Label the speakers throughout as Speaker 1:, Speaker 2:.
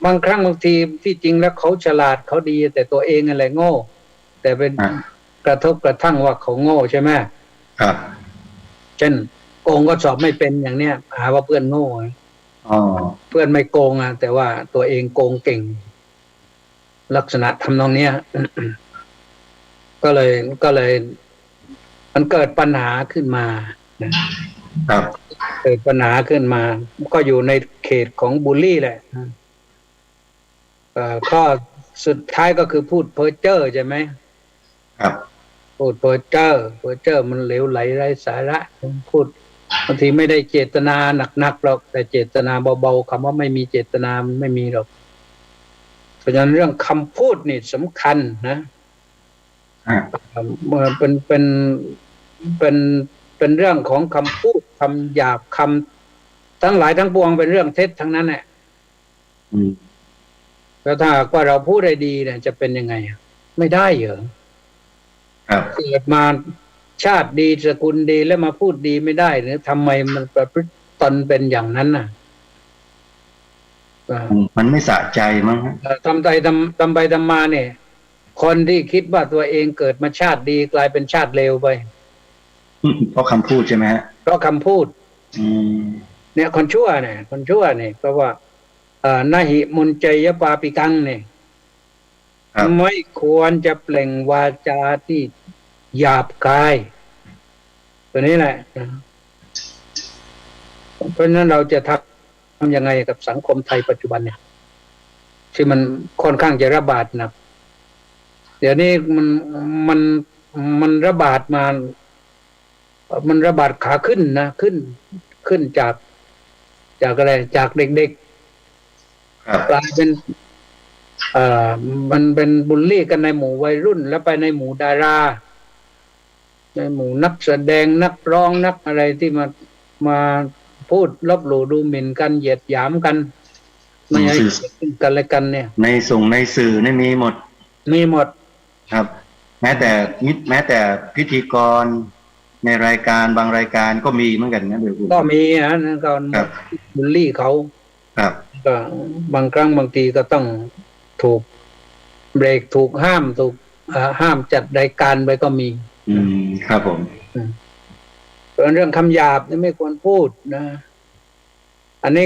Speaker 1: บางครั้งบางทีที่จริงแล้วเขาฉลาดเขาดีแต่ตัวเองอะไรโง่แต่เป็นกระทบกระทั่งว่าเขาโง่ใช่ไหม
Speaker 2: ครับ
Speaker 1: เช่นโกงก็สอบไม่เป็นอย่างเนี้ยหาว่าเพื่อนโง่
Speaker 2: อ๋อ
Speaker 1: เพื่อนไม่โกงแต่ว่าตัวเองโกงเก่งลักษณะทำนองเนี้ยก็เลยก็เลยมันเกิดปัญหาขึ้นมา
Speaker 2: ครับ
Speaker 1: เกิดปัญหาขึ้นมาก็อยู่ในเขตของบูลลี่แหละข้อสุดท้ายก็คือพูดเพ้อเจ้อใช่ไหม
Speaker 2: ครับ
Speaker 1: พูดเพ้อเจ้อมันเหลวไหลไร้สาระพูดบางทีไม่ได้เจตนาหนักๆหรอกแต่เจตนาเบาๆคำว่าไม่มีเจตนามันไม่มีหรอกเพราะฉะนั้นเรื่องคำพูดนี่สำคัญนะเป็นเรื่องของคำพูดคำหยาบคำทั้งหลายทั้งปวงเป็นเรื่องเท็จทั้งนั้นแหละแล้วถ้าว่าเราพูดได้ดีเนี่ยจะเป็นยังไงไม่ได้เหรอเกิดมาชาติดีสกุลดีแล้วมาพูดดีไม่ได้เนี่ยทำไมมันประพฤติตนเป็นอย่างนั้นน่ะ
Speaker 2: มันไม่สะใจมั้ง
Speaker 1: ทำไปทำมาเนี่ยคนที่คิดว่าตัวเองเกิดมาชาติดีกลายเป็นชาติเลวไป
Speaker 2: เพราะคำพูดใช่ไหมฮะ
Speaker 1: เพราะคำพูดเนี่ยคนชั่วเนี่ยเพราะว่านาหิมุนใจยปาปิกังเนี่ยไม่ควรจะเปล่งวาจาที่หยาบคายตัวนี้แหละเพราะฉะนั้นเราจะทำยังไงกับสังคมไทยปัจจุบันเนี่ยที่มันค่อนข้างจะระบาดนะเดี๋ยวนี้มันระบาดมามันระบาดขาขึ้นนะขึ้นจากอะไรจากเด็กๆกลายเป็นมันเป็นบูลลี่กันในหมู่วัยรุ่นแล้วไปในหมู่ดาราในหมู่นักแสดงนักร้องนักอะไรที่มาพูดลบหลู่ดูหมิ่นกันเหยียดหยามกันไม่ให้กันและกันเนี่ย
Speaker 2: ในสื่อนี่มีหมดครับแม้แต่พิธีกรในรายการบางรายการก็มีเหมือนกันนะเดี๋ยว
Speaker 1: ก็มีนะก็บูลลี่เขา
Speaker 2: ครับ
Speaker 1: ก็บางครั้งบางทีก็ต้องถูกเบรกถูกห้ามจัดรายการไปก็มี
Speaker 2: ครับผม
Speaker 1: เรื่องคำหยาบนี่ไม่ควรพูดนะอันนี้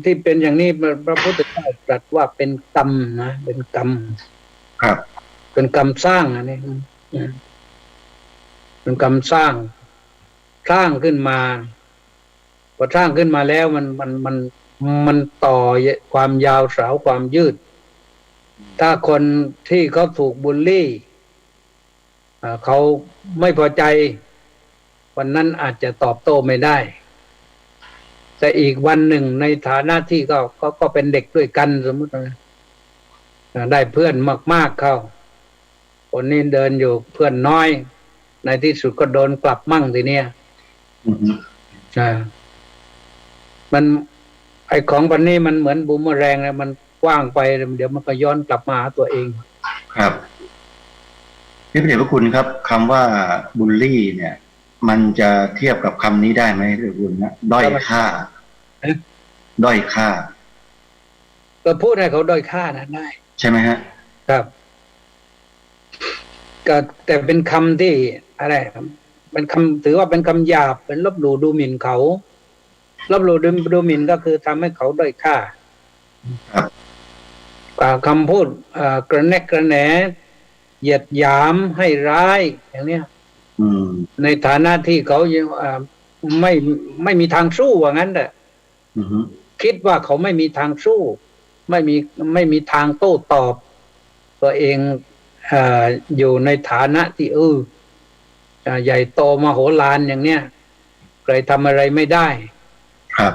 Speaker 1: ที่เป็นอย่างนี้พระพุทธเจ้าตรัสว่าเป็นกรรมนะเป็นกรรม
Speaker 2: ครับ
Speaker 1: เป็นกรรมสร้างอันนี้เป็นกรรมสร้างขึ้นมาพอสร้างขึ้นมาแล้วมันต่อความยาวสาวความยืดถ้าคนที่เขาถูกบูลลี่เขาไม่พอใจวันนั้นอาจจะตอบโต้ไม่ได้แต่อีกวันหนึ่งในฐานะที่ก็เป็นเด็กด้วยกันสมมติได้เพื่อนมากๆเข้าคนนี้เดินอยู่เพื่อนน้อยในที่สุดก็โดนกลับมั่งทีเนี้ยมันไอ้ของวันนี้มันเหมือนบูมเมอแรงนะมันกว้างไปเดี๋ยวมันก็ย้อนกลับมาหาตัวเอง
Speaker 2: ครับพี่พระเดชพระคุณครับคำว่าบูลลี่เนี่ยมันจะเทียบกับคำนี้ได้ไหมพระเดชพระคุณนะด้อยค่า
Speaker 1: ก็พูดให้เขาด้อยค่านะได้
Speaker 2: ใช่ไหมฮะ
Speaker 1: ครับก็แต่เป็นคำที่อะไรเป็นคำถือว่าเป็นคำหยาบเป็นลบหลู่ดูหมิ่นเขาลบหลู่ดูหมิ่นก็คือทำให้เขาด้อยค่าคำพูดกระแนกกระแหนเหยียดหยามให้ร้ายอย่างเนี้ยในฐานะที่เขาไม่มีทางสู้ว่างั้นแหละคิดว่าเขาไม่มีทางสู้ไม่มีทางโต้ตอบตัวเองอยู่ในฐานะที่ใหญ่โตมโหฬารอย่างเนี้ยใครทำอะไรไม่ได้
Speaker 2: ครับ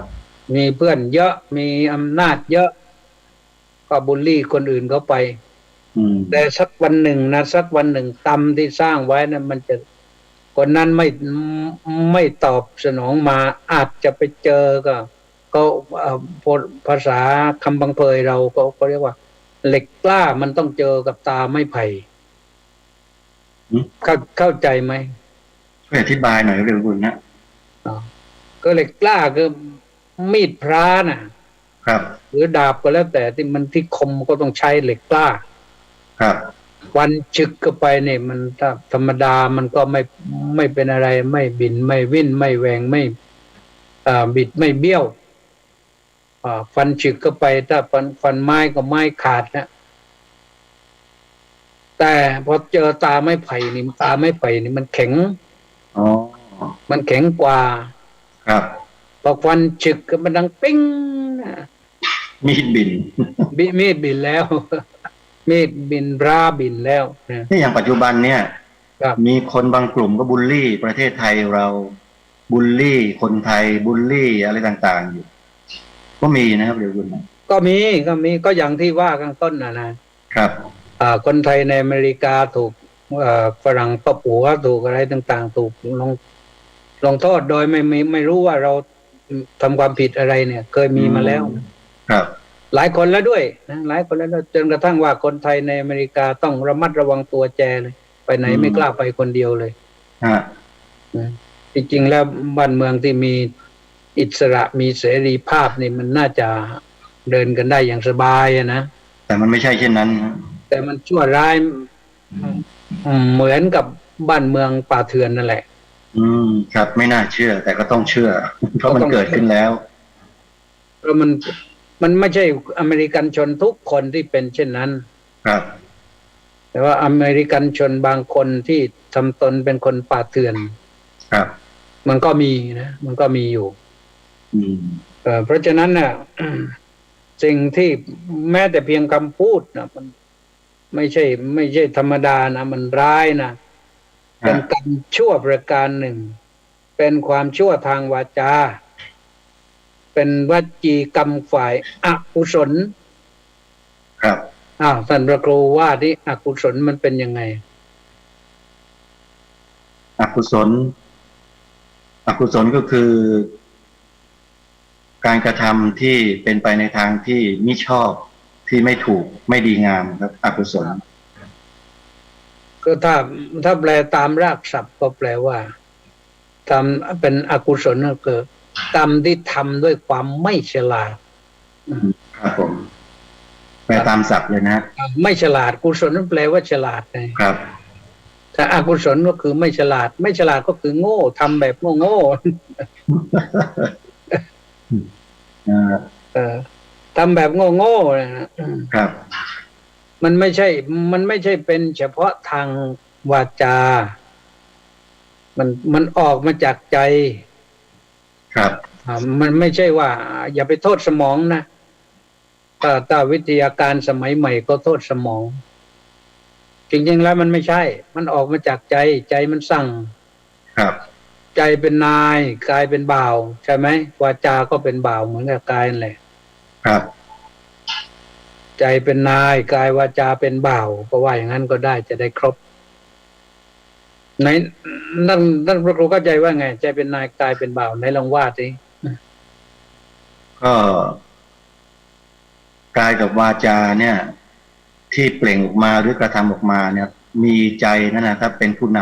Speaker 1: มีเพื่อนเยอะมีอำนาจเยอะก็บูลลี่คนอื่นเขาไปแต่สักวันหนึ่งกรรมที่สร้างไว้นะมันจะคนนั้นไม่ตอบสนองมาอาจจะไปเจอก็ภาษาคำบังเพยเราก็เรียกว่าเหล็กกล้ามันต้องเจอกับตาไม้ไผ่เข้าใจไหม
Speaker 2: ช่วยอธิบายหน่อยเร็วคุณนะ
Speaker 1: ก็เหล็กกล้าคือมีดพระน่ะ
Speaker 2: ครับ
Speaker 1: หรือดาบก็แล้วแต่ที่มันที่คมก็ต้องใช้เหล็กกล้า
Speaker 2: ครับ
Speaker 1: ฟันฉึกเข้าไปเนี่ยมันถ้าธรรมดามันก็ไม่เป็นอะไรไม่บินไม่วิ่นไม่แหวงไม่บิดไม่เบี้ยวฟันฉึกเข้าไปถ้าฟันไม้ก็ไม้ขาดนะแต่พอเจอตาไม้ไผ่นี่ตาไม้ไผ่นี่มันแข็ง
Speaker 2: อ๋อ
Speaker 1: มันแข็งกว่า
Speaker 2: ครับ
Speaker 1: พอฟันฉึกก็มันดังปิ้ง
Speaker 2: มีดบิน
Speaker 1: มีดบินแล้วมีดบินราบินแล้วนะ
Speaker 2: นี่อย่างปัจจุบันเนี่ย
Speaker 1: ครับ
Speaker 2: มีคนบางกลุ่มก็บูลลี่ประเทศไทยเราบูลลี่คนไทยบูลลี่อะไรต่างๆอยู่ก็มีนะครับเดี๋ยวคุณ
Speaker 1: ก็มีก็อย่างที่ว่าข้างต้นนะครับคนไทยในอเมริกาถูกฝรั่งตบหัวถูกอะไรต่างๆถูกลงโทษโดยไม่รู้ว่าเราทำความผิดอะไรเนี่ยเคยมีมาแล้ว
Speaker 2: ครับ
Speaker 1: หลายคนแล้วด้วยนะหลายคนแล้วจนกระทั่งว่าคนไทยในอเมริกาต้องระมัดระวังตัวแจเลยไปไหนไม่กล้าไปคนเดียวเลยจริงๆแล้วบ้านเมืองที่มีอิสระมีเสรีภาพนี่มันน่าจะเดินกันได้อย่างสบายนะ
Speaker 2: แต่มันไม่ใช่เช่นนั้น
Speaker 1: แต่มันชั่วร้ายเหมือนกับบ้านเมืองป่าเถื่อนนั่นแหละ
Speaker 2: ครับไม่น่าเชื่อแต่ก็ต้องเชื่อเพราะมันเกิดขึ้นแล้ว
Speaker 1: เพราะมันไม่ใช่อเมริกันชนทุกคนที่เป็นเช่นนั้น
Speaker 2: ครับ
Speaker 1: แต่ว่าอเมริกันชนบางคนที่ทำตนเป็นคนป่าเถื่อน
Speaker 2: ครับ
Speaker 1: มันก็มีนะมันก็มีอยู่เพราะฉะนั้นน่ะสิ่งที่แม้แต่เพียงคำพูดนะมันไม่ใช่ธรรมดานะมันร้ายนะเป็นกรรมชั่วประการหนึ่งเป็นความชั่วทางวาจาเป็นวจีกรรมฝ่ายอกุศล
Speaker 2: ครับ
Speaker 1: ท่านพระครูว่าที่อกุศลมันเป็นยังไง
Speaker 2: อกุศลก็คือการกระทำที่เป็นไปในทางที่มิชอบที่ไม่ถูกไม่ดีงามครับอกุศล
Speaker 1: ก็ถ้าแปลตามรากศัพท์ก็แปลว่าทำเป็นอกุศลก็คือกรรมที่ทำด้วยความไม่ฉลาด
Speaker 2: ครับผมแปลตามศัพท์เลยนะ
Speaker 1: ไม่ฉลาดกุศลนั่นแปลว่าฉลาด
Speaker 2: นะครับ
Speaker 1: ถ้าอกุศลก็คือไม่ฉลาดก็คือโง่ทำแบบโง่ทำแบบโง่
Speaker 2: นะครับ
Speaker 1: มันไม่ใช่เป็นเฉพาะทางวาจามันออกมาจากใจ
Speaker 2: ครับ
Speaker 1: มันไม่ใช่ว่าอย่าไปโทษสมองนะถ้าวิทยาการสมัยใหม่ก็โทษสมองจริงๆแล้วมันไม่ใช่มันออกมาจากใจมันสั่ง
Speaker 2: ครับ
Speaker 1: ใจเป็นนายกายเป็นบ่าวใช่ไหมวาจาก็เป็นบ่าวเหมือนกับกายนั่นแหละ
Speaker 2: ครับ
Speaker 1: ใจเป็นนายกายวาจาเป็นบ่าวก็ว่าอย่างนั้นก็ได้จะได้ครบไหนนั่นพระครูเข้าใจว่าไงใจเป็นนายกายเป็นบ่าวไหนลองว่าสิ
Speaker 2: ก็กายกับวาจาเนี่ยที่เปล่งออกมาหรือกระทำออกมาเนี่ยมีใจนั่นนะครับเป็นผู้น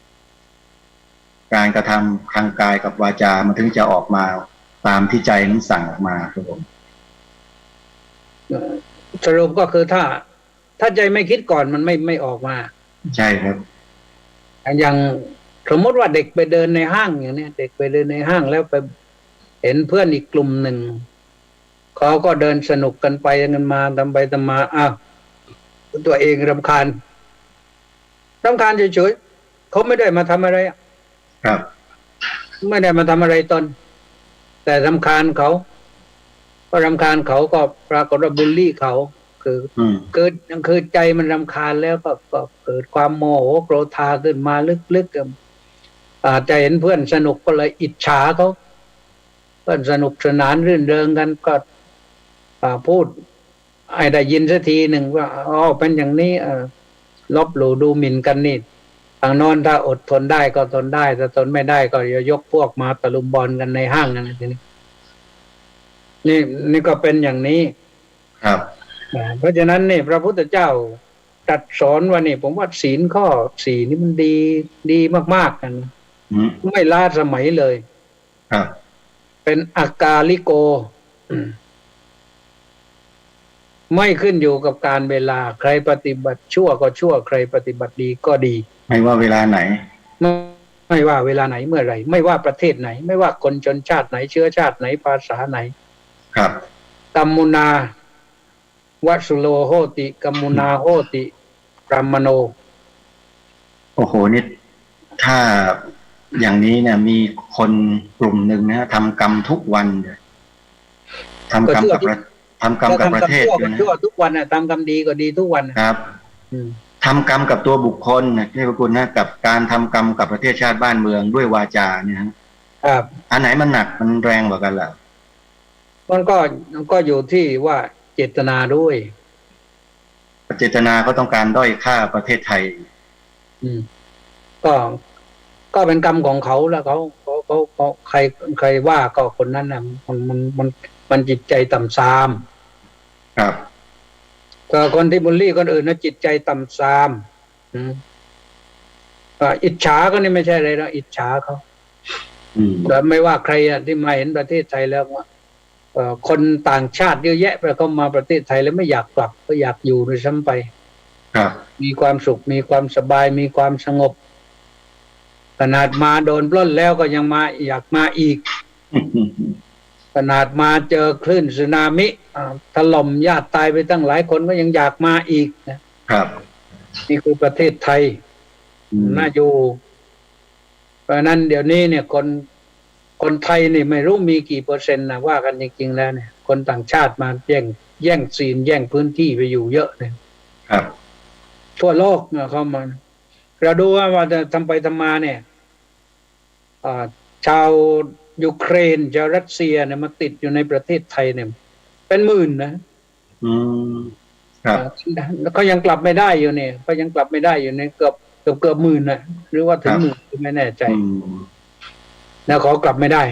Speaker 2: ำการกระทำทางกายกับวาจามันถึงจะออกมาตามที่ใจนั้นสั่งออกมาครับผม
Speaker 1: สรุปก็คือถ้าใจไม่คิดก่อนมันไม่ออกมา
Speaker 2: ใช่ครับ
Speaker 1: อย่างสมมติว่าเด็กไปเดินในห้างอย่างนี้เด็กไปเดินในห้างแล้วไปเห็นเพื่อนอีกกลุ่มหนึ่งเขาก็เดินสนุกกันไปกันมาทำไปทำมาตัวเองรำคาญเฉยๆเขาไม่ได้มาทำอะไร
Speaker 2: ครับ
Speaker 1: ไม่ได้มาทำอะไรตนแต่รำคาญเขาก็รำคาญเขาก็ปรากฏว่าบูลลี่เขาคือใจมันรำคาญแล้วก็เกิดความโมโหโกรธาขึ้นมาลึกๆจะเห็นเพื่อนสนุกก็เลยอิจฉาเขาเพื่อนสนุกสนานรื่นเริงกันก็พูดให้ได้ยินสักทีหนึ่งว่าเป็นอย่างนี้ลบหลู่ดูหมิ่นกันนี่ทางโน้นถ้าอดทนได้ก็ทนได้ถ้าทนไม่ได้ก็ยกพวกมาตะลุมบอลกันในห้างนั่นทีนี้นี่ก็เป็นอย่างนี้
Speaker 2: ครับ
Speaker 1: เพราะฉะนั้นนี่พระพุทธเจ้าตรัสสอนว่านี่ผมว่าศีลข้อ 4นี่มันดีมากๆกันไม่ล้าสมัยเลย
Speaker 2: ครับ
Speaker 1: เป็นอากาลิโก ไม่ขึ้นอยู่กับการเวลาใครปฏิบัติชั่วก็ชั่วใครปฏิบัติดีก็ดี
Speaker 2: ไม่ว่าเวลาไหน
Speaker 1: ไม่ไม่ว่าเวลาไหนเมื่อไหร่ไม่ว่าประเทศไหน ไม่ว่าคนชนชาติไหนเชื้อชาติไหนภาษาไหน
Speaker 2: ครับ
Speaker 1: กัมมุนาวสุโลโหติกัมมุนาโหติปรมโน
Speaker 2: โอ้โหนี่ถ้าอย่างนี้เนี่ยมีคนกลุ่มหนึ่งนะทำกรรมทุกวันทำกรรมกับประเทศด้วยนะ
Speaker 1: ทุกวันนะทำกรรมดีก็ดีทุกวัน
Speaker 2: ครับทำกรรมกับตัวบุคคลนะที่พระคุณนะกับการทำกรรมกับประเทศชาติบ้านเมืองด้วยวาจาเนี่ย
Speaker 1: ครับ
Speaker 2: อันไหนมันหนักมันแรงกว่ากันล่ะ
Speaker 1: มันก็อยู่ที่ว่าเจตนาด้วย
Speaker 2: เจตนาก็ต้องการด้อยค่าประเทศไทย
Speaker 1: ก็เป็นกรรมของเขาแล้วเขาใครว่าก็คนนั้นน่ะมันจิตใจต่ำทราม
Speaker 2: ครับ
Speaker 1: ก็คนที่บูลลี่คนอื่นนะจิตใจต่ำทรามอิจฉาก็นี่ไม่ใช่อะไรนะอิจฉาเขาแต่ไม่ว่าใครที่มาเห็นประเทศไทยแล้วว่าคนต่างชาติเยอะแยะไปเข้ามาประเทศไทยแล้วไม่อยากกลับก็อยากอยู่ด้วยซ้ำไป
Speaker 2: ครับ
Speaker 1: มีความสุขมีความสบายมีความสงบขนาดมาโดนปล้นแล้วก็ยังมาอยากมาอีกขนาดมาเจอคลื่นสึนามิถล่มญาติตายไปตั้งหลายคนก็ยังอยากมาอีก
Speaker 2: นะครับ
Speaker 1: นี่คือประเทศไทยน่าอยู่เพราะนั้นเดี๋ยวนี้เนี่ยคนไทยนี่ไม่รู้มีกี่เปอร์เซ็นต์นะว่ากันจริงๆแล้วเนี่ยคนต่างชาติมาแย่งซีนแย่งพื้นที่ไปอยู่เยอะเลย
Speaker 2: ครับ
Speaker 1: ทั่วโลกเนี่ยเข้ามาเราดูว่าจะทำไปทำมาเนี่ยชาวยูเครนชาวรัสเซียเนี่ยมาติดอยู่ในประเทศไทยเนี่ยเป็นหมื่น
Speaker 2: ครับ
Speaker 1: แล้วเขายังกลับไม่ได้อยู่เนี่ยเขายังกลับไม่ได้อยู่ในเกือบหมื่นนะหรือว่าถึงหมื่นไม่แน่ใจแล้วเขากลับไม่ได้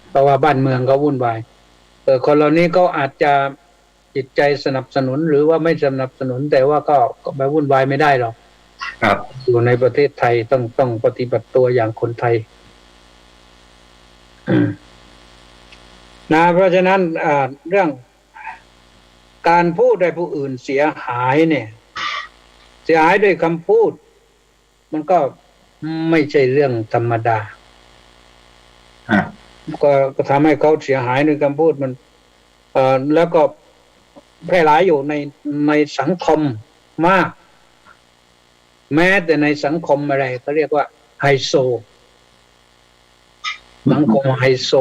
Speaker 1: เพราะว่าบ้านเมืองเขาวุ่นวายคนเหล่านี้ก็อาจจะจิตใจสนับสนุนหรือว่าไม่สนับสนุนแต่ว่าก็ไปวุ่นวายไม่ได้หรอก
Speaker 2: ครับ
Speaker 1: อยู่ในประเทศไทยต้องปฏิบัติตัวอย่างคนไทยนะเพราะฉะนั้นเรื่องการพูดให้ผู้อื่นเสียหายเนี่ยเสียหายด้วยคำพูดมันก็ไม่ใช่เรื่องธรรมดาก็ทำให้เขาเสียหายด้วยคำพูดมันแล้วก็แพร่หลายอยู่ในสังคมมากแม้แต่ในสังคมอะไรเขาเรียกว่าไฮโซสังคมไฮโซ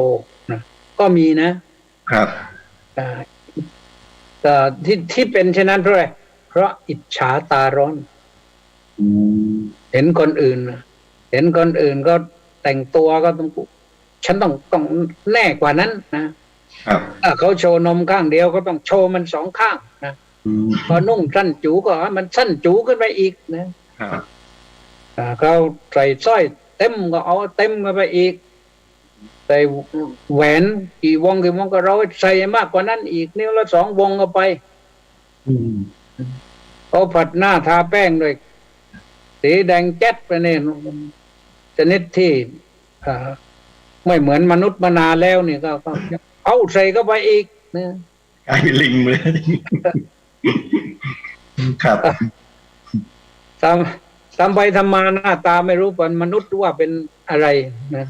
Speaker 1: นะก็มีนะครับแต่ที่เป็นเช่นนั้นเพราะอะไรเพราะอิจฉาตาร้อนเห็นคนอื่นก็แต่งตัวก็ต้องฉันต้องแน่กว่านั้นนะครับเขาโชว์นมข้างเดียวก็ต้องโชว์มันสองข้างนะพอนุ่งสั้นจูก็มันสั้นจูขึ้นไปอีกนะเขาใส่สร้อยเต็มก็เอาเต็มมาไปอีกใส่แหวนกี่วงก็เราใส่มากกว่านั้นอีกนิ้วละ2 วงก็ไปเขาผัดหน้าทาแป้งด้วยสีแดงแจ๊ดไปเนี่ยชนิดที่ไม่เหมือนมนุษย์มานานแล้วเนี่ยก็เอาใส่เข้าไปอีกนะ
Speaker 2: ไอ้ลิงเลยครับ
Speaker 1: ทำไปทำมาหน้าตาไม่รู้เป็นมนุษย์หรือว่าเป็นอะไรนะ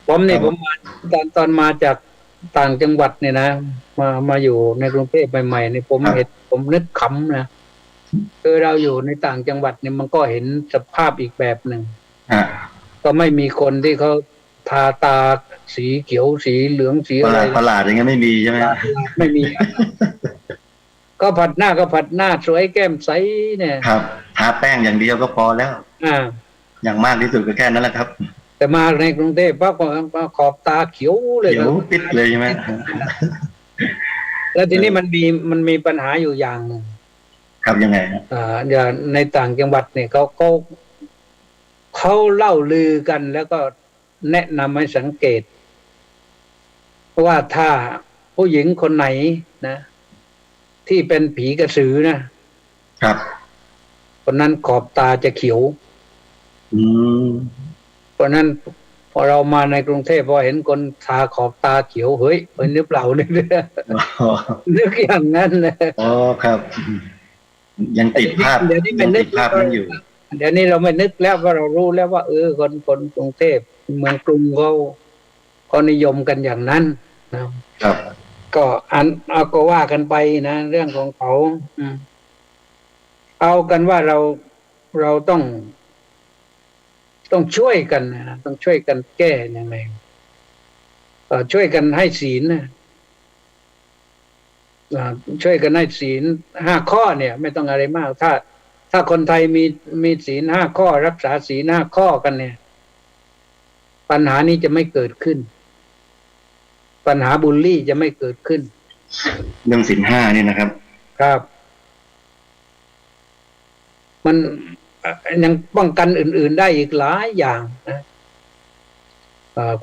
Speaker 1: ผมนี่ผมมาตอนมาจากต่างจังหวัดเนี่ยนะมาอยู่ในกรุงเทพใหม่ๆนี่ผมนึกขำนะคือเราอยู่ในต่างจังหวัดเนี่ยมันก็เห็นสภาพอีกแบบหนึ่งก็ไม่มีคนที่เขาทาตาสีเขียวสีเหลืองสีอะไร
Speaker 2: ประหลาดอย่างเงี้ยไม่มีใช่ไหม
Speaker 1: ไม่มีก็ผัดหน้าสวยแก้มใสเนี่ย
Speaker 2: ครับทาแป้งอย่างเดียวก็พอแล้วอย่างมากที่สุดก็แค่นั้นแหละครับ
Speaker 1: แต่มาในกรุงเทพปั๊บก็ขอบตาเขียวเลย
Speaker 2: เขียวปิดเลยใช่ไหม
Speaker 1: แล้วทีนี้มันมีปัญหาอยู่อย่างนึง
Speaker 2: ครับยังไง
Speaker 1: อย่างในต่างจังหวัดเนี่ยเขาเล่าลือกันแล้วก็แนะนำให้สังเกตว่าถ้าผู้หญิงคนไหนนะที่เป็นผีกระสือนะครับคนนั้นขอบตาจะเขียวเพราะนั้น พอเรามาในกรุงเทพพอเห็นคนทาขอบตาเขียวเฮ้ยเป็นหรือเปล่าเนี่ยนึกอย่างนั้นเลย
Speaker 2: อ๋อครับยังติดภาพ
Speaker 1: เดี๋ยวนี้
Speaker 2: ยั
Speaker 1: ไม่นึก
Speaker 2: งติดภาพนั้นอยู่
Speaker 1: เดี๋ยวนี้เราไม่นึกแล้วว่าเรารู้แล้วว่าคนกรุงเทพเมืองกรุงเขานิยมกันอย่างนั้นนะครับก็เอาก็ว่ากันไปนะเรื่องของเขาเอากันว่าเราต้องช่วยกันนะต้องช่วยกันแก้ยังไงช่วยกันให้ศีลนะช่วยกันให้ศีล5 ข้อเนี่ย ไม่ต้องอะไรมากถ้าคนไทยมีศีล5 ข้อรักษาศีล5 ข้อกันเนี่ย ปัญหานี้จะไม่เกิดขึ้น ปัญหาบูลลี่จะไม่เกิดขึ้น
Speaker 2: เรื่องศีล 5เนี่ยนะครับ
Speaker 1: ครับมันยังป้องกันอื่นๆได้อีกหลายอย่างนะ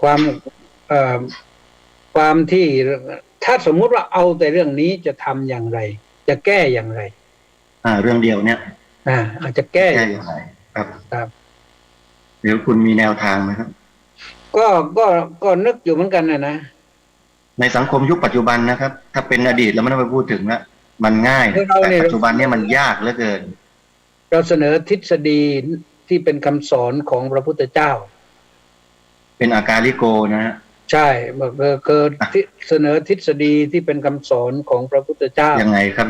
Speaker 1: ความที่ถ้าสมมุติว่าเอาแต่เรื่องนี้จะทำอย่างไร จะแก้อย่างไร
Speaker 2: เรื่องเดียวเนี่ย
Speaker 1: อาจจะแก้
Speaker 2: อย่างไรครับเดี๋ยวคุณมีแนวทางไหมครับ
Speaker 1: ก็นึกอยู่เหมือนกันนะ
Speaker 2: ในสังคมยุคปัจจุบันนะครับถ้าเป็นอดีตเราไม่ต้องไปพูดถึงแล้วมันง่ายแต่ปัจจุบันเนี่ยมันยากเหลือเกิน
Speaker 1: เราเสนอทฤษฎีที่เป็นคำสอนของพระพุทธเจ้า
Speaker 2: เป็นอากาลิโกนะฮะ
Speaker 1: ใช่เกิดเสนอทฤษฎีที่เป็นคำสอนของพระพุทธเจ้า
Speaker 2: ยังไงครั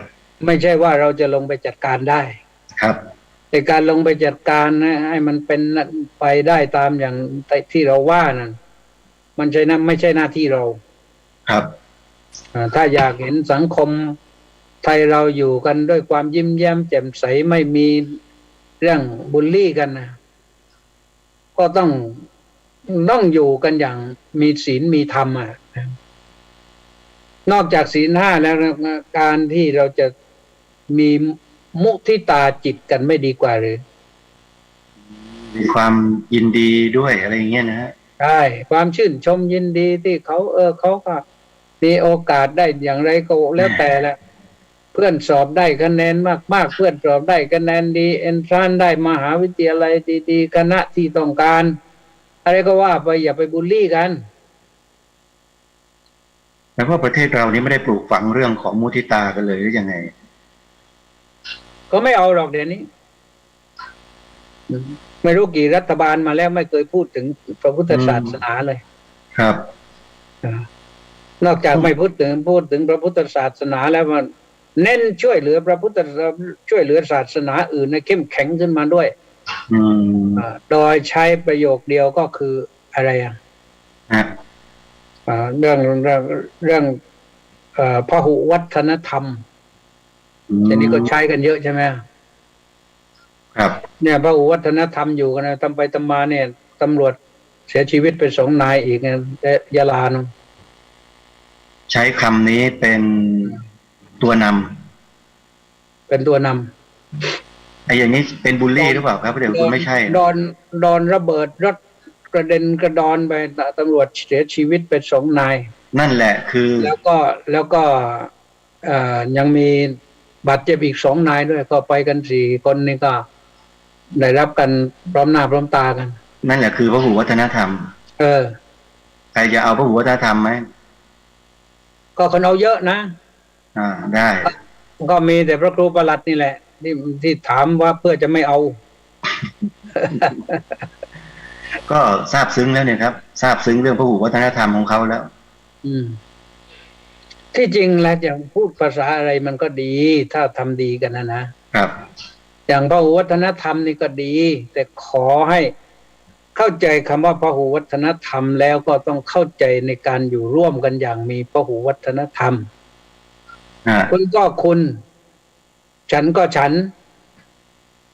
Speaker 2: บ
Speaker 1: ไม่ใช่ว่าเราจะลงไปจัดการได้
Speaker 2: ครับ
Speaker 1: แต่การลงไปจัดการนะให้มันเป็นไปได้ตามอย่างที่เราว่านั่นมันไม่ใช่หน้าที่เรา
Speaker 2: ครับ
Speaker 1: ถ้าอยากเห็นสังคมไทยเราอยู่กันด้วยความยิ้มแย้มแจ่มใสไม่มีเรื่องบูลลี่กันนะก็ต้องอยู่กันอย่างมีศีลมีธรรมนอกจากศีล 5แล้วการที่เราจะมีมุทิตาจิตกันไม่ดีกว่าหรือ
Speaker 2: มีความยินดีด้วยอะไรอย่างเงี้ยนะฮะ
Speaker 1: ใช่ความชื่นชมยินดีที่เขาก็มีโอกาสได้อย่างไรก็แล้วแต่ละเพื่อนสอบได้คะแนนมากเพื่อนสอบได้คะแนนดีเอนทรานได้มหาวิทยาลัยดีๆคณะที่ต้องการอะไรก็ว่าไปอย่าไปบูลลี่กัน
Speaker 2: แต่ว่าประเทศเรานี้ไม่ได้ปลูกฝังเรื่องของมุทิตากันเลยหรือยังไง
Speaker 1: ก็ไม่เอาหรอกเดี๋ยวนี้ไม่รู้กี่รัฐบาลมาแล้วไม่เคยพูดถึงพระพุทธศาสนาเลย
Speaker 2: ครับ
Speaker 1: นอกจากไม่พูดถึงพระพุทธศาสนาแล้วมันเน้นช่วยเหลือช่วยเหลือศาสนาอื่นให้เข้มแข็งขึ้นมาด้วยโดยใช้ประโยคเดียวก็คืออะไรเรื่องพหุวัฒนธรรมทีนี้ก็ใช้กันเยอะใช่ไหม
Speaker 2: ครับ
Speaker 1: เนี่ยพหุวัฒนธรรมอยู่กันนะทำไปทำมาเนี่ยตำรวจเสียชีวิตไป2 นายอีกเนี่ยยะลานะ
Speaker 2: ใช้คำนี้เป็นตัวนำไอ้อย่างนี้เป็นบูลลี่หรือเปล่าครับเดี๋ยวคุณไม่ใช่
Speaker 1: โดนระเบิดรถกระเด็นกระดอนไปตำรวจเสียชีวิตไป2 นาย
Speaker 2: นั่นแหละคือ
Speaker 1: แล้วก็ยังมีบาดเจ็บอีก2 นายด้วยก็ไปกัน4 คนนี่ก็ได้รับกันพร้อมหน้าพร้อมตากัน
Speaker 2: นั่นแหละคือพหุวัฒนธรรมใครจะเอาพหุวัฒนธรรมไหม
Speaker 1: ก็คนเอาเยอะนะ
Speaker 2: ได้
Speaker 1: ก็มีแต่พระครูประหลัดนี่แหละที่ถามว่าเพื่อจะไม่เอา
Speaker 2: ก็ทราบซึ้งแล้วเนี่ยครับทราบซึ้งเรื่องพหุวัฒนธรรมของเขาแล้ว
Speaker 1: ที่จริงแล้วอย่างพูดภาษาอะไรมันก็ดีถ้าทำดีกันนะครับอย่างพหุวัฒนธรรมนี่ก็ดีแต่ขอให้เข้าใจคำว่าพหุวัฒนธรรมแล้วก็ต้องเข้าใจในการอยู่ร่วมกันอย่างมีพหุวัฒนธรรมคุณก็คุณฉันก็ฉัน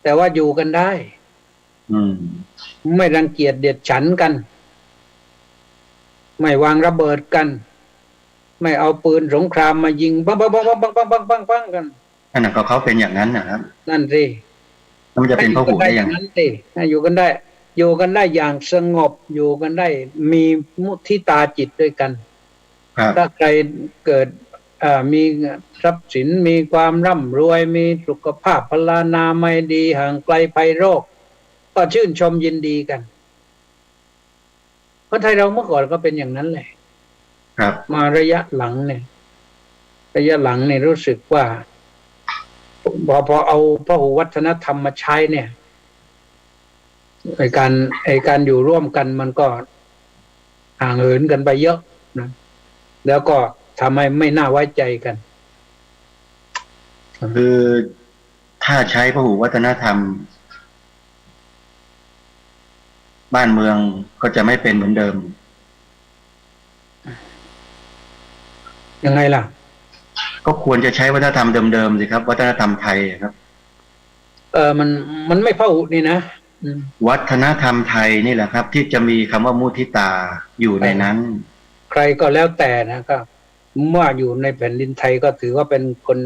Speaker 1: แต่ว่าอยู่กันได้ไม่รังเกียจเดียดฉันกันไม่วางระเบิดกันไม่เอาปืนสงครามมายิงปังกัน
Speaker 2: นั่นก็เขาเป็นอย่างนั้นนะครับ
Speaker 1: นั่นสิ
Speaker 2: มันจะเป็นพหุได้อย่าง
Speaker 1: นั้นสิอยู่กันได้อย่างสงบอยู่กันได้มีมุทิตาจิตด้วยกันถ้าใครเกิดมีทรัพย์สินมีความร่ำรวยมีสุขภาพพลานามัยดีห่างไกลภัยโรคก็ชื่นชมยินดีกัน คนไทยเราเมื่อก่อนก็เป็นอย่างนั้นแหละ
Speaker 2: ครับ
Speaker 1: มาระยะหลังเนี่ยรู้สึกว่าพอเอาพหุวัฒนธรรมมาใช้เนี่ยไอการอยู่ร่วมกันมันก็ห่างเหินกันไปเยอะนะแล้วก็ทำให้ไม่น่าไว้ใจกัน
Speaker 2: คือถ้าใช้พหุวัฒนธรรม บ้านเมืองก็จะไม่เป็นเหมือนเดิม
Speaker 1: ยังไงล่ะ
Speaker 2: ก็ควรจะใช้วัฒนธรรมเดิมๆสิครับวัฒนธรรมไทยครับ
Speaker 1: มันไม่พหุนี่นะ
Speaker 2: วัฒนธรรมไทยนี่แหละครับ ที่จะมีคำว่ามุทิตาอยู่ในนั้น
Speaker 1: ใครก็แล้วแต่นะก็เมื่ออยู่ในแผ่นดินไทยก็ถือว่าเป็นคน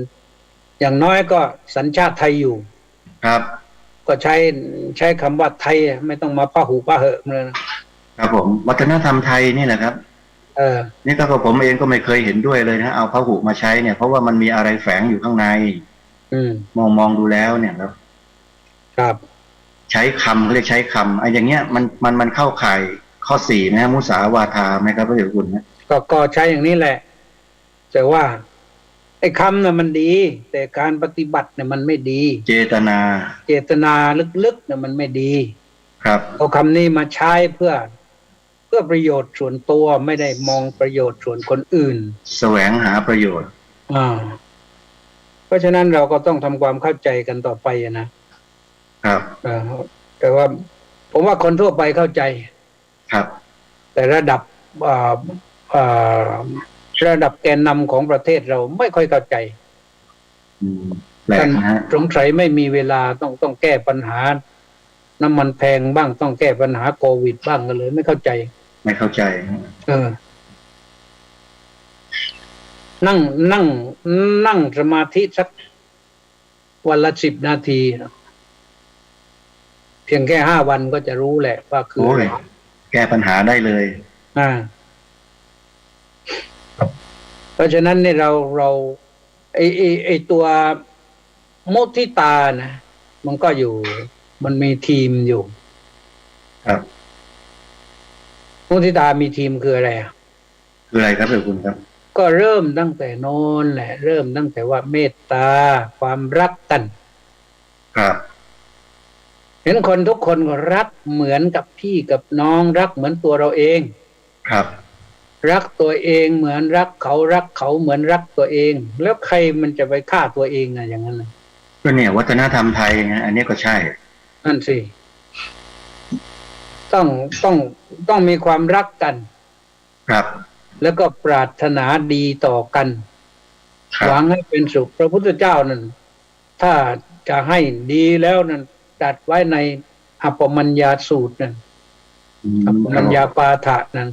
Speaker 1: อย่างน้อยก็สัญชาติไทยอยู่
Speaker 2: ครับ
Speaker 1: ก็ใช้คำว่าไทยไม่ต้องมาพหุพเหอะเลยนะครับ
Speaker 2: ผมวัฒนธรรมไทยนี่แหละครับนี่ก็ผมเองก็ไม่เคยเห็นด้วยเลยนะเอาพหุมาใช้เนี่ยเพราะว่ามันมีอะไรแฝงอยู่ข้างในมองดูแล้วเนี่ยครับ ใช้คำเขาเรียกใช้คำไอ้อย่างเงี้ยมันเข้าข่ายข้อ4นะมุสาวาทาไหมครับพระเดชคุณนะ
Speaker 1: ก็ใช้อย่างนี้แหละแต่ว่าไอ้คำน่ะมันดี แต่การปฏิบัติเนี่ยมันไม่ดี เจตนาลึกๆเนี่ยมันไม่ดีครับเอาคำนี้มาใช้เพื่อประโยชน์ส่วนตัวไม่ได้มองประโยชน์ส่วนคนอื่น
Speaker 2: แสวงหาประโยชน์
Speaker 1: เพราะฉะนั้นเราก็ต้องทำความเข้าใจกันต่อไปนะครับแต่ว่าผมว่าคนทั่วไปเข้าใจ
Speaker 2: ครับ
Speaker 1: แต่ระดับแกนนำของประเทศเราไม่ค่อยเข้าใจท่านสงสัยไม่มีเวลาต้องแก้ปัญหาน้ำมันแพงบ้างต้องแก้ปัญหาโควิดบ้างกันเลยไม่เข้าใจนั่งสมาธิสักวันละ10 นาทีเพียงแค่5 วันก็จะรู้แหละว่าคืออะไร
Speaker 2: แก้ปัญหาได้เลย
Speaker 1: เพราะฉะนั้นเนี่ยเราไอตัวมุทิตานะมันก็อยู่มันมีทีมอยู่
Speaker 2: ครับ
Speaker 1: มุทิตามีทีมคืออะไร
Speaker 2: คืออะไรครับคุณครับ
Speaker 1: ก็เริ่มตั้งแต่โน้นแหละเริ่มตั้งแต่ว่าเมตตาความรักกัน
Speaker 2: ครับ
Speaker 1: เห็นคนทุกคนก็รักเหมือนกับพี่กับน้องรักเหมือนตัวเราเอง
Speaker 2: ครับ
Speaker 1: รักตัวเองเหมือนรักเขารักเขาเหมือนรักตัวเองแล้วใครมันจะไปฆ่าตัวเองอย่างนั้นนะ
Speaker 2: ก็เนี่ยวัฒนธรรมไทยนะอันนี้ก็ใช่
Speaker 1: นั่นสิต้องมีความรักกัน
Speaker 2: ครับ
Speaker 1: แล้วก็ปรารถนาดีต่อกันหวังให้เป็นสุขพระพุทธเจ้านั้นถ้าจะให้ดีแล้วนั้นจัดไว้ในอัปปมัญญาสูตรนั้นอัปปมัญญาปาฐะนั้น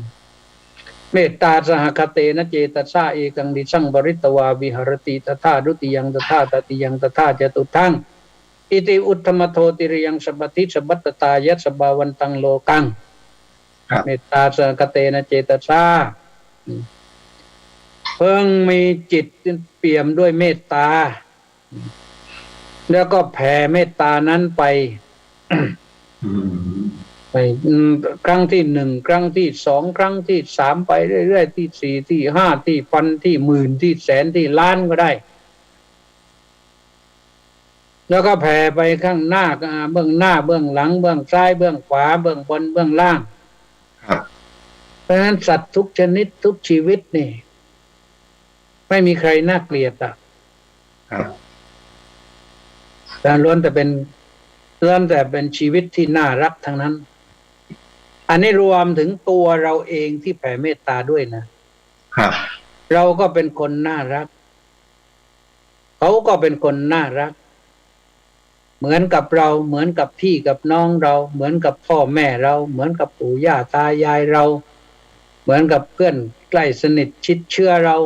Speaker 1: เมตตาสหคเตนะเจตสาเอกังดิสังบริตวาวิหรติตถาดุติยังตถาตติยังตถาจตุทังอิติอุตตมโทติริยังสัพพติสัพพตตายัสสบาวันตังโลกังเมตตาสหคเตนะเจตสาเพิ่งมีจิตเปี่ยมด้วยเมตตาแล้วก็แผ่เมตตานั้นไปครั้งที่1ครั้งที่2ครั้งที่3ไปเรื่อยๆที่4ที่5ที่พันที่หมื่นที่แสนที่ล้านก็ได้แล้วก็แผ่ไปข้างหน้าเบื้องหน้าเบื้องหลังเบื้องซ้ายเบื้องขวาเบื้องบนเบื้องล่างเพราะฉะนั้นสัตว์ทุกชนิดทุกชีวิตนี่ไม่มีใครน่าเกลียดแต่ล้วนแต่เป็นชีวิตที่น่ารักทั้งนั้นอันนี้รวมถึงตัวเราเองที่แผ่เมตตาด้วยนะครับเราก็เป็นคนน่ารักเขาก็เป็นคนน่ารักเหมือนกับเราเหมือนกับพี่กับน้องเราเหมือนกับพ่อแม่เราเหมือนกับปู่ย่าตายายเราเหมือนกับเพื่อนใกล้สนิทชิดเชื้อเรา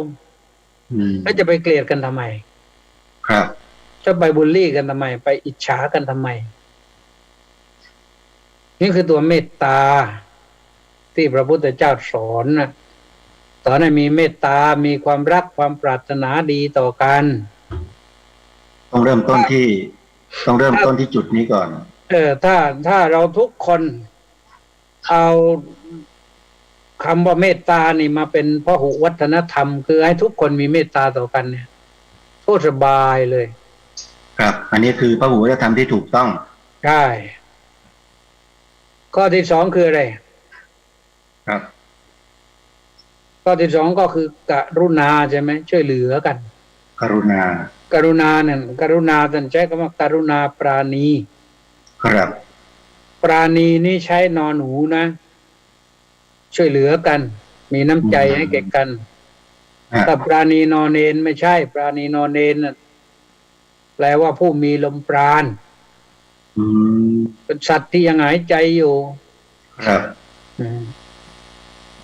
Speaker 1: แล้วจะไปเกลียดกันทำไม
Speaker 2: ครับ
Speaker 1: จะไปบูลลี่กันทำไมไปอิจฉากันทำไมนี่คือตัวเมตตาที่พระพุทธเจ้าสอนสอนให้มีเมตตามีความรักความปรารถนาดีต่อกัน
Speaker 2: ต้องเริ่มต้นที่จุดนี้ก่อน
Speaker 1: ถ้าเราทุกคนเอา คำว่าเมตตานี่มาเป็นพหุวัฒนธรรมคือให้ทุกคนมีเมตตาต่อกันเนี่ยโคตรสบายเลย
Speaker 2: ครับ อันนี้คือพระหูวัฒนธรรมที่ถูกต้อง
Speaker 1: ใช่ข้อที่สองคืออะไร
Speaker 2: ครับ
Speaker 1: ข้อที่สองก็คือกรุณาใช่ไหมช่วยเหลือกัน
Speaker 2: กรุณา
Speaker 1: กรุณาเนี่ยกรุณาท่านใช้คำว่ากรุณาปราณี
Speaker 2: ครับ
Speaker 1: ปราณีนี่ใช้นอนหนูนะ ช่วยเหลือกัน มีน้ำใจให้แก่กัน
Speaker 2: ฮะ
Speaker 1: แต่ปราณีนอนเนนไม่ใช่ ปราณีนอนเนนน่ะแปลว่าผู้มีลมปราณ
Speaker 2: อืม
Speaker 1: เป็นสัตว์ที่ยังหายใจอยู่
Speaker 2: ครับ
Speaker 1: อืม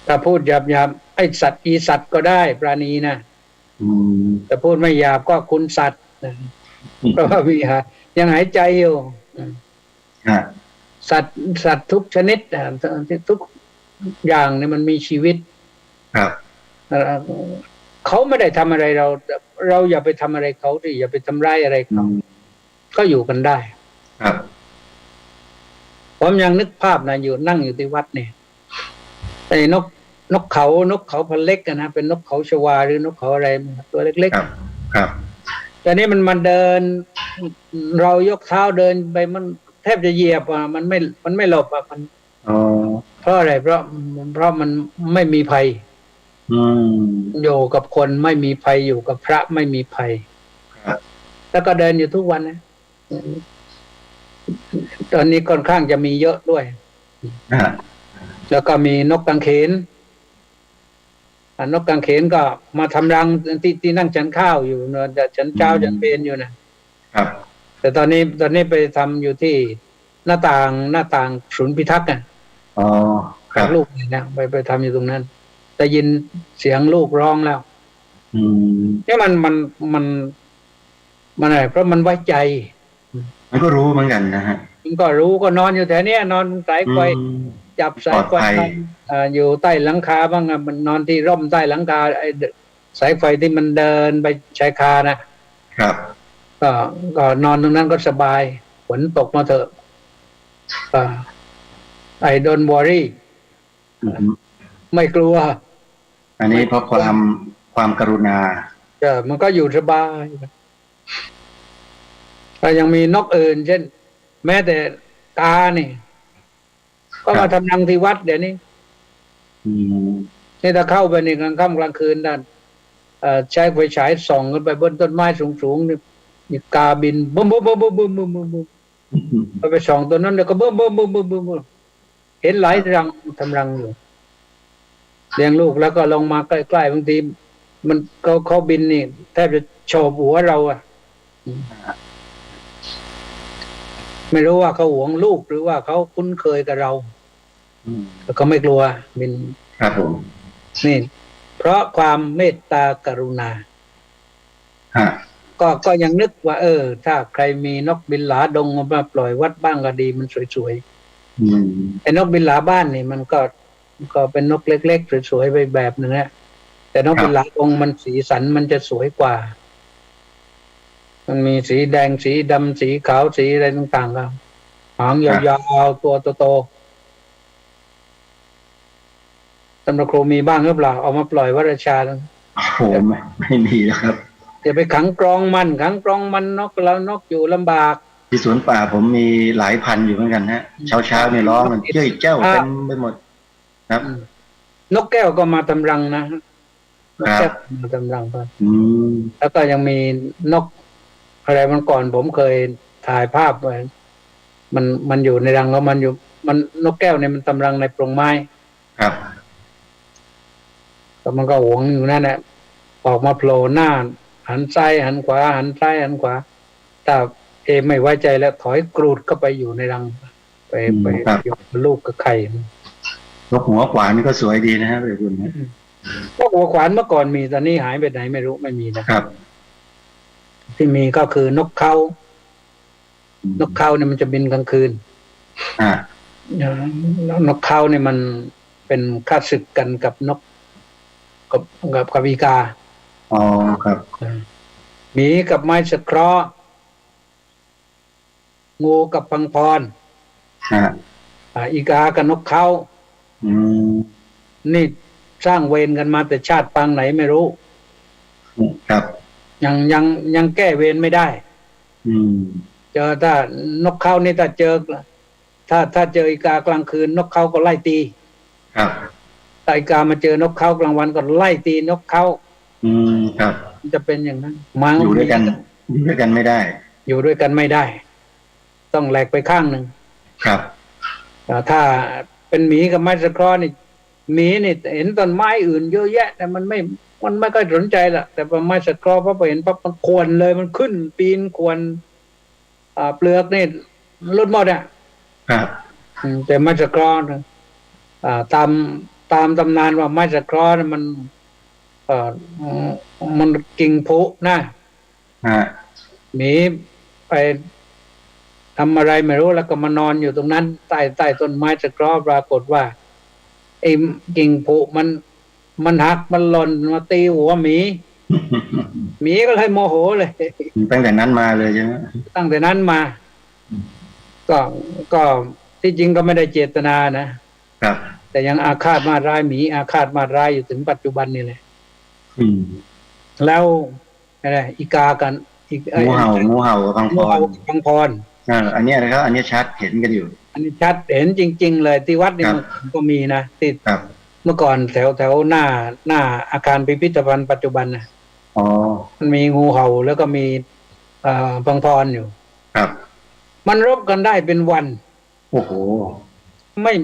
Speaker 1: ถ้าพูดหยาบๆไอ้สัตว์อีสัตว์ก็ได้ปราณีนะ
Speaker 2: อืม
Speaker 1: แต่พูดไม่หยาบก็คุณสัตว์นะเพราะว่ามียังหายใจอยู่
Speaker 2: ฮะ
Speaker 1: สัตว์ทุกชนิดทุกอย่างเนี่ยมันมีชีวิต
Speaker 2: ครับ
Speaker 1: เขาไม่ได้ทำอะไรเราอย่าไปทำอะไรเขาสิอย่าไปทำร้ายอะไร
Speaker 2: อื
Speaker 1: เขา
Speaker 2: ม
Speaker 1: ก็อยู่กันได้
Speaker 2: ครับ
Speaker 1: ผมยังนึกภาพนะอยู่นั่งอยู่ที่วัดเนี่ยไอ้นกเขาพันเล็กนะเป็นนกเขาชวาหรือนกเขาอะไรตัวเล็ก
Speaker 2: ครับ ครับ
Speaker 1: ๆแต่นี่มันเดิน เรายกเท้าเดินไปมันแทบจะเหยียบอ่ะมันไม่หลบอ่ะมัน
Speaker 2: อ๋อ
Speaker 1: เพราะอะไรเพราะมันไม่มีภัย
Speaker 2: อืม
Speaker 1: อยู่กับคนไม่มีภัยอยู่กับพระไม่มีภัย
Speaker 2: ครับ
Speaker 1: แล้วก็เดินอยู่ทุกวันนะตอนนี้ค่อนข้างจะมีเยอะด้วย
Speaker 2: ฮะ
Speaker 1: แล้วก็มีนกกังเขนนกกังเขนก็มาทำรังที่นั่งฉันข้าวอยู่นะฉันเช้าฉันเพลนอยู่นะครับ แต่ตอนนี้ไปทำอยู่ที่หน้าต่างศูนย์พิทักษ์อ่ะ
Speaker 2: อ๋อ ครั
Speaker 1: กั
Speaker 2: บบ
Speaker 1: ลูกเนี่ยนะไปทำอยู่ตรงนั้นได้ยินเสียงลูกร้องแล้ว
Speaker 2: อืม
Speaker 1: เนี่ยมันอะไรเพราะมันไว้ใจ
Speaker 2: มันก็รู้เหมือนกันนะฮะ
Speaker 1: มันก็รู้ก็นอนอยู่แถวเนี้ยนอนสายไฟ
Speaker 2: อืม
Speaker 1: จับสายไฟ
Speaker 2: ปลอดภัย
Speaker 1: อยู่ใต้หลังคาบ้างอะมันนอนที่ร่มใต้หลังคาไอ้สายไฟที่มันเดินไปชายคานะครับ ก็นอนตรงนั้นก็สบายฝนตกมาเถอะไอ้ดอนวอรี่
Speaker 2: อืม
Speaker 1: ไม่กลัว
Speaker 2: อันนี้เพราะความกรุณา
Speaker 1: มันก็อยู่สบายแต่ยังมีนกอื่น เช่น แม้แต่กานี่ ก็
Speaker 2: ครั
Speaker 1: มา
Speaker 2: บ
Speaker 1: ทำรังที่วัดเดี๋ยวนี้
Speaker 2: อืม
Speaker 1: นี่ถ้าเข้าไปในกลางค่ำกลางคืนนั่นใช้ไฟฉายส่องขึ้นไปบนต้นไม้สูงๆนี่มีกาบินบึ้มบึ้มบึ้มบึ้มบึ้มบึ้มบึ้มบึ้มไปส่องตัวนั้นแล้วก็บึ้มบึ้มบึ้มบึ้มบึ้มบึ้มเห็นหลายรังทำรังอยู่เลี้ยงลูกแล้วก็ลงมาใกล้ๆบางทีมันเขาบินนี่แทบจะโฉบหัวเราอ่ะไม่รู้ว่าเขาหวงลูกหรือว่าเขาคุ้นเคยกับเรา
Speaker 2: อืม
Speaker 1: แต่ก็ไม่กลัวบิน
Speaker 2: ครับผม
Speaker 1: นี่ เพราะความเมตตากรุณา
Speaker 2: ฮะ
Speaker 1: ก็ยังนึกว่าถ้าใครมีนกบินหลาดงมาปล่อยวัดบ้างก็ดีมันสวย
Speaker 2: อืม
Speaker 1: ๆไอ้นกบินหลาบ้านนี่มันก็เป็นนกเล็กๆสวยๆไปแบบหนึ่งนะแต่นกบินหลาดงมันสีสันมันจะสวยกว่า มันมีสีแดงสีดำสีขาวสีอะไรต่างๆกันหางยาวๆตัวโตๆสำหรับครูมีบ้างหรือเปล่าเอามาปล่อยวัดราชา
Speaker 2: โอ้โหไม่มีแล้วครับ
Speaker 1: อย่าไปขังกรองมันนกแล้วนกอยู่ลำบาก
Speaker 2: ที่สวนป่าผมมีหลายพันอยู่เหมือนกันฮะ เช้าเนี่ยร้องมันเจ้ยเจ้าเต็มไปหมด ครับ
Speaker 1: นกแก้วก็มาทำรังนะนก
Speaker 2: ครั
Speaker 1: แก้
Speaker 2: บ
Speaker 1: วมาทำรังไป
Speaker 2: อืม
Speaker 1: แล้วก็ยังมีนกอะไรมันก่อนผมเคยถ่ายภาพไว้มันอยู่ในรังแล้วมันนกแก้วเนี่ยมันทำรังในโปรงไม้
Speaker 2: ครับ
Speaker 1: แล้วมันก็หวงอยู่นั่นแหละออกมาโผล่หน้า หันซ้ายหันขวาหันซ้ายหันขวาถ้าไม่ไว้ใจแล้วถอยกรูดเข้าไปอยู่ในรังไปอยู่กับลูกกับไข่
Speaker 2: นกหัวขวานนี่ก็สวยดีนะฮะเพื่อนคุณนะ
Speaker 1: พวกหัวขวานเมื่อก่อนมีตอนนี้หายไปไหนไม่รู้ไม่มีนะครับ ที่มีก็คือนกเขานกเขาเนี่ยมันจะบินกลางคืน
Speaker 2: อ่า
Speaker 1: แล้วนกเขาเนี่ยมันเป็นข้าศึกกันกับนกกับอีกา
Speaker 2: อ๋อครับ
Speaker 1: หมีกับไม้สะเคราะห์งูกับพังพร
Speaker 2: ฮะ
Speaker 1: อีกากับนกเขา
Speaker 2: อืม
Speaker 1: นี่สร้างเวรกันมาแต่ชาติปางไหนไม่รู้
Speaker 2: ครับ
Speaker 1: ยังแก้เวรไม่ได้
Speaker 2: อืม
Speaker 1: เจอถ้านกเขานี่ถ้าเจอ ถ้าเจออีกากลางคืนนกเขาก็ไล่ตี
Speaker 2: ครับ
Speaker 1: ถ้าอีกามาเจอนกเขากลางวันก็ไล่ตีนกเขา
Speaker 2: อืม ครับ
Speaker 1: มันจะเป็นอย่างนั้นมา
Speaker 2: อยู่ด้วยกันอยู่ด้วยกันไม่ได้
Speaker 1: อยู่ด้วยกันไม่ได้ ต้องแหลกไปข้างหนึ่ง
Speaker 2: ครับ
Speaker 1: ถ้าเป็นหมีกับไม้ตะเคราะห์นี่หมีนี่เห็นต้นไม้อื่นเยอะแยะ แต่มันไม่ค่อยสนใจละแต่พอไม้ตะเคราะห์พอไปเห็นปั๊บมันควรเลยมันขึ้นปีนควรเปลือกนี่หลุดหมดอ่ะ
Speaker 2: ครับ
Speaker 1: แต่ไม้ตะเคราะห์นะตามตำนานว่าไม้ตะเคราะห์มันมันกิ่งผุนะ
Speaker 2: ฮะ
Speaker 1: หมีไปทำอะไรไม่รู้แล้วก็มานอนอยู่ตรงนั้นใต้ต้นไม้ตะเคราะห์ปรากฏว่าไอ้กิ่งผุมันหักมันหล่นมาตีหัวหมีก็เลยโมโหเลย
Speaker 2: ตั้งแต่นั้นมาเลยใช่ไหม
Speaker 1: ตั้งแต่นั้นมา ก็ที่จริงก็ไม่ได้เจตนานะครับ แต่ยังอาฆาตมาร้ายหมีอาฆาตมาร้ายอยู่ถึงปัจจุบันนี่เลย
Speaker 2: อืม
Speaker 1: แล้วอะไรอีกากันอีก
Speaker 2: งูเห่ากับพังพ
Speaker 1: งู
Speaker 2: ร
Speaker 1: เห่าพังพร
Speaker 2: อันเนี้ยนะครับ อันเนี้ยชัดเห็นกันอยู่
Speaker 1: อันนี้ชัดเห็นจริง ๆ เลยที่วัดนี่
Speaker 2: ครับ
Speaker 1: มันก็มีนะที่
Speaker 2: ครับ
Speaker 1: เมื่อก่อนแถวหน้าอาคารพิพิธภัณฑ์ปัจจุบันนะ
Speaker 2: อ๋อ
Speaker 1: มันมีงูเห่าแล้วก็มีพังพรอยู่
Speaker 2: ครับ
Speaker 1: มันรบกันได้เป็นวัน
Speaker 2: โอ้โห
Speaker 1: ไม่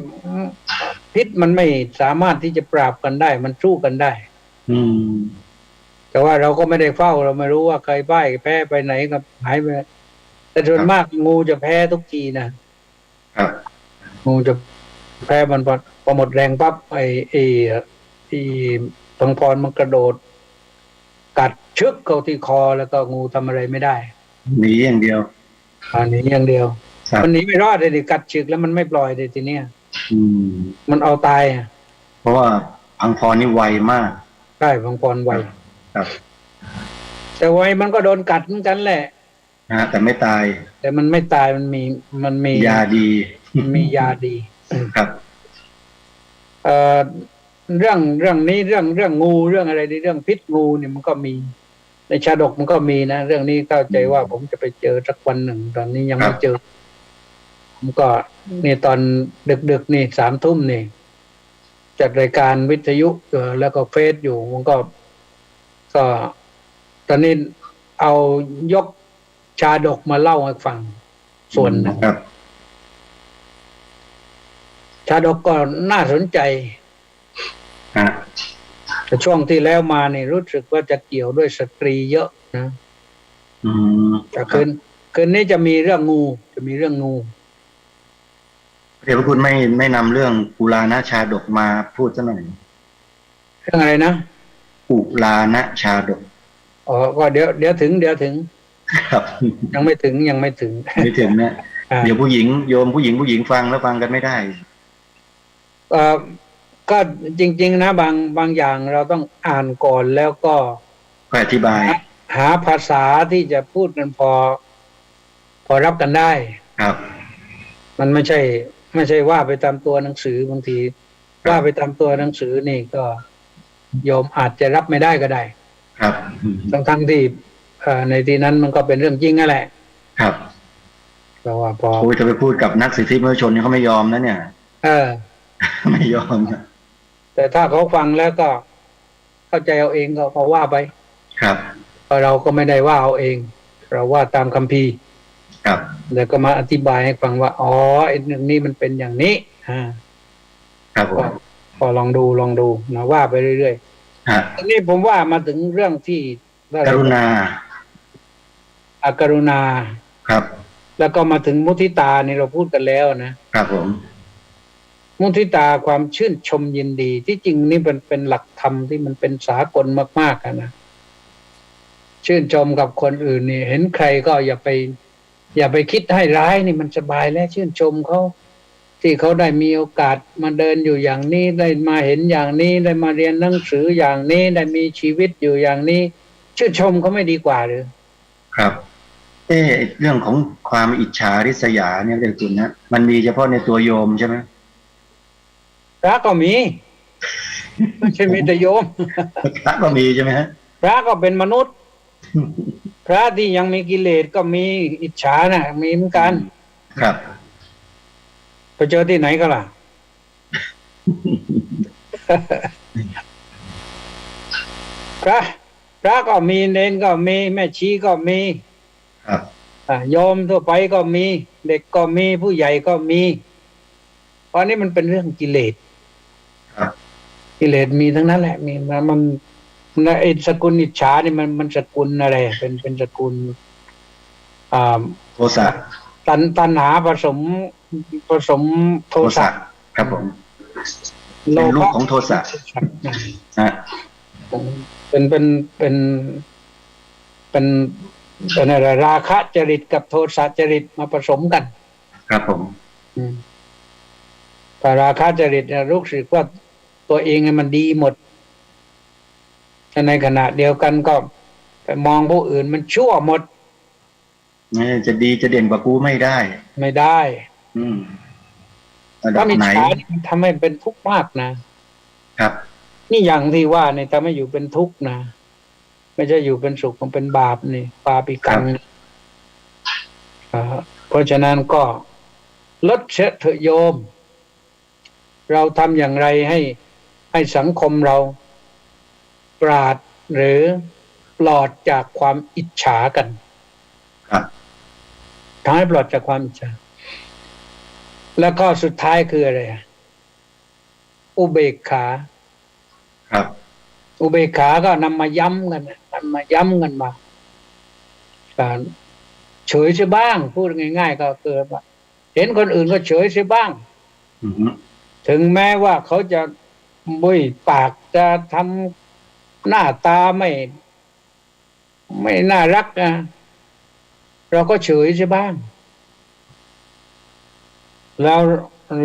Speaker 1: พิษมันไม่สามารถที่จะปราบกันได้ มันสู้กันได้
Speaker 2: อืม
Speaker 1: แต่ว่าเราก็ไม่ได้เฝ้าเราไม่รู้ว่าใครพ่ายแพ้ไปไหนกับหายไปแต่ส่วนมากงูจะแพ้ทุกทีนะครับ งูจะแพ้มันพอหมดแรงปั๊บไอ้พังพรมันกระโดด กัดชึกเข้าที่คอแล้วก็งูทำอะไรไม่ได้
Speaker 2: หนีอย่างเดียว
Speaker 1: หนีอย่างเดียว
Speaker 2: ครับ
Speaker 1: มันหนีไม่รอดเลยดิกัดฉึกแล้วมันไม่ปล่อยเลยทีเนี้ย
Speaker 2: อืม
Speaker 1: มันเอาตายอ่ะ
Speaker 2: เพราะว่าพังพรนี่ไวมาก
Speaker 1: ใช่พังพรไว
Speaker 2: ครับ
Speaker 1: แต่ไวมันก็โดนกัดเหมือนกันแหละ
Speaker 2: แต่ไม่ตาย
Speaker 1: แต่มันไม่ตายมันมี
Speaker 2: ยาดี
Speaker 1: มียาดี
Speaker 2: ครับ
Speaker 1: เรื่องนี้เรื่องงูเรื่องอะไรนี่เรื่องพิษงูเนี่ยมันก็มี ในชาดกมันก็มีนะเรื่องนี้เข้าใจว่าผมจะไปเจอสักวันหนึ่ง ตอนนี้ยังไม่เจอผมก็นี่ตอนดึกนี่3 ทุ่มนี่จัดรายการวิทยุแล้วก็เฟซอยู่มันก็ตอนนี้เอายกชาดกมาเล่าให้ฟังส่วนหนึ่ง
Speaker 2: ครับ
Speaker 1: ชาดกก็น่าสนใจ
Speaker 2: ฮะ
Speaker 1: แต่ช่วงที่แล้วมานี่รู้สึกว่าจะเกี่ยวด้วยสตรีเยอะนะ
Speaker 2: อืม
Speaker 1: แต่คืนนี้จะมีเรื่องงู
Speaker 2: เดี๋ยวพระคุณไม่นำเรื่องปุราณชาดกมาพูดซะหน่อย
Speaker 1: เรื่องอะไรนะ
Speaker 2: ปุราณชาดก
Speaker 1: อ๋อก็เดี๋ยวถึง
Speaker 2: ครับ
Speaker 1: ยังไม่ถึง
Speaker 2: ไม่ถึงนะ เดี๋ยวผู้หญิงโยมผู้หญิงฟังแล้วฟังกันไม่ได้
Speaker 1: ก็จริงๆนะบางอย่างเราต้องอ่านก่อนแล้วก็
Speaker 2: อธิบาย
Speaker 1: หาภาษาที่จะพูดกันพอรับกันได้
Speaker 2: ครับ
Speaker 1: มันไม่ใช่ว่าไปตามตัวหนังสือบางที
Speaker 2: ครับ
Speaker 1: ว่าไปตามตัวหนังสือนี่ก็โยมอาจจะรับไม่ได้ก็ได้
Speaker 2: ครับ
Speaker 1: ทั้งที่ในที่นั้นมันก็เป็นเรื่องจริงนั่นแหละ
Speaker 2: ครับ
Speaker 1: เพราะว่าพอ
Speaker 2: โอ้ยจะไปพูดกับนักสิทธิมนุษยชนนี่เขาไม่ยอมนะเนี่ย ไม่ยอมนะ
Speaker 1: แต่ถ้าเขาฟังแล้วก็เข้าใจเอาเองก็ว่าไป
Speaker 2: ครับ
Speaker 1: เพราะเราก็ไม่ได้ว่าเอาเอง เราว่าตามคัมภีร์
Speaker 2: ครับ
Speaker 1: แล้วก็มาอธิบายให้ฟังว่าอ๋อไอ้เรื่องนี้มันเป็นอย่างนี้
Speaker 2: ครับผม
Speaker 1: ก็ลองดูนะว่าไปเรื่อย
Speaker 2: ฮะ
Speaker 1: ๆทีนี้ผมว่ามาถึงเรื่องที่
Speaker 2: กรุณา
Speaker 1: กรุณา
Speaker 2: ครับ
Speaker 1: แล้วก็มาถึงมุทิตานี่เราพูดกันแล้วนะครับ
Speaker 2: ผม
Speaker 1: มุทิตาความชื่นชมยินดี ที่จริงนี่เป็นหลักธรรมที่มันเป็นสากลมากๆนะชื่นชมกับคนอื่นนี่เห็นใครก็อย่าไปคิดให้ร้ายนี่มันสบายแล้วชื่นชมเขาที่เขาได้มีโอกาสมาเดินอยู่อย่างนี้ได้มาเห็นอย่างนี้ได้มาเรียนหนังสืออย่างนี้ได้มีชีวิตอยู่อย่างนี้ชื่นชมเขาไม่ดีกว่าหรือ
Speaker 2: ครับเรื่องของความอิจฉาริษยาเนี่ยเรื่องคุณนะมันมีเฉพาะในตัวโยมใช่ไหม
Speaker 1: พระก็มี ไม่ใช่มีแต่โยม
Speaker 2: พระก็มีใช่ไหมฮะ
Speaker 1: พระก็เป็นมนุษย์ พระที่ยังมีกิเลสก็มีอิจฉานะมีเหมือนกัน
Speaker 2: ครับ
Speaker 1: ไปเจอที่ไหนก็ล่ะ พระก็มีเนนก็มีแม่ชีก็มี
Speaker 2: ครับ
Speaker 1: โยมทั่วไปก็มีเด็กก็มีผู้ใหญ่ก็มีเพราะนี้มันเป็นเรื่องกิเลส
Speaker 2: ครับ
Speaker 1: กิเลสมีทั้งนั้นแหละมีมันไอ้สกุลอิจฉานี่มันสกุลอะไรเป็นสกุล
Speaker 2: โทสะ
Speaker 1: ตัณหาผสมโท
Speaker 2: โท
Speaker 1: สะ
Speaker 2: สะครับผม
Speaker 1: โล
Speaker 2: เป็นลูก
Speaker 1: ภะ
Speaker 2: ของโทสะฮะ
Speaker 1: เป็นอะไรราคะจริตกับโทสะจริตมาผสมกัน
Speaker 2: ครับผม
Speaker 1: แต่ราคะจริตเนี่ยรู้สึกว่าตัวเองมันดีหมดแต่ในขณะเดียวกันก็ไปมองผู้อื่นมันชั่วหมด
Speaker 2: จะดีจะเด่นกว่ากูไม่ได้
Speaker 1: ไม่ได้
Speaker 2: ระดั
Speaker 1: ถ้า
Speaker 2: บ
Speaker 1: มี
Speaker 2: ไหน
Speaker 1: ฉามันทำให้เป็นทุกข์มากนะครับ นี่อย่างที่ว่าเนี่ยทำให้อยู่เป็นทุกข์นะไม่ใช่อยู่เป็นสุขมันเป็นบาปนี่ปาปิกังเพราะฉะนั้นก็ลดเชเถอะโยม เราทำอย่างไรให้สังคมเราปราดหรือปลอดจากความอิจฉากัน
Speaker 2: ครับ
Speaker 1: ทำให้ปลอดจากความอิจฉาแล้วก็สุดท้ายคืออะไรอุเบกขา
Speaker 2: ครับ
Speaker 1: อุเบกขาก็นำมาย้ำกันมาการเฉยเสียบ้าง พูดง่ายๆก็คือว่าเห็นคนอื่นก็เฉยเสียบ้าง ถึงแม้ว่าเขาจะบุยปากจะทำหน้าตาไม่น่ารักนะเราก็เฉยเสียบ้างแ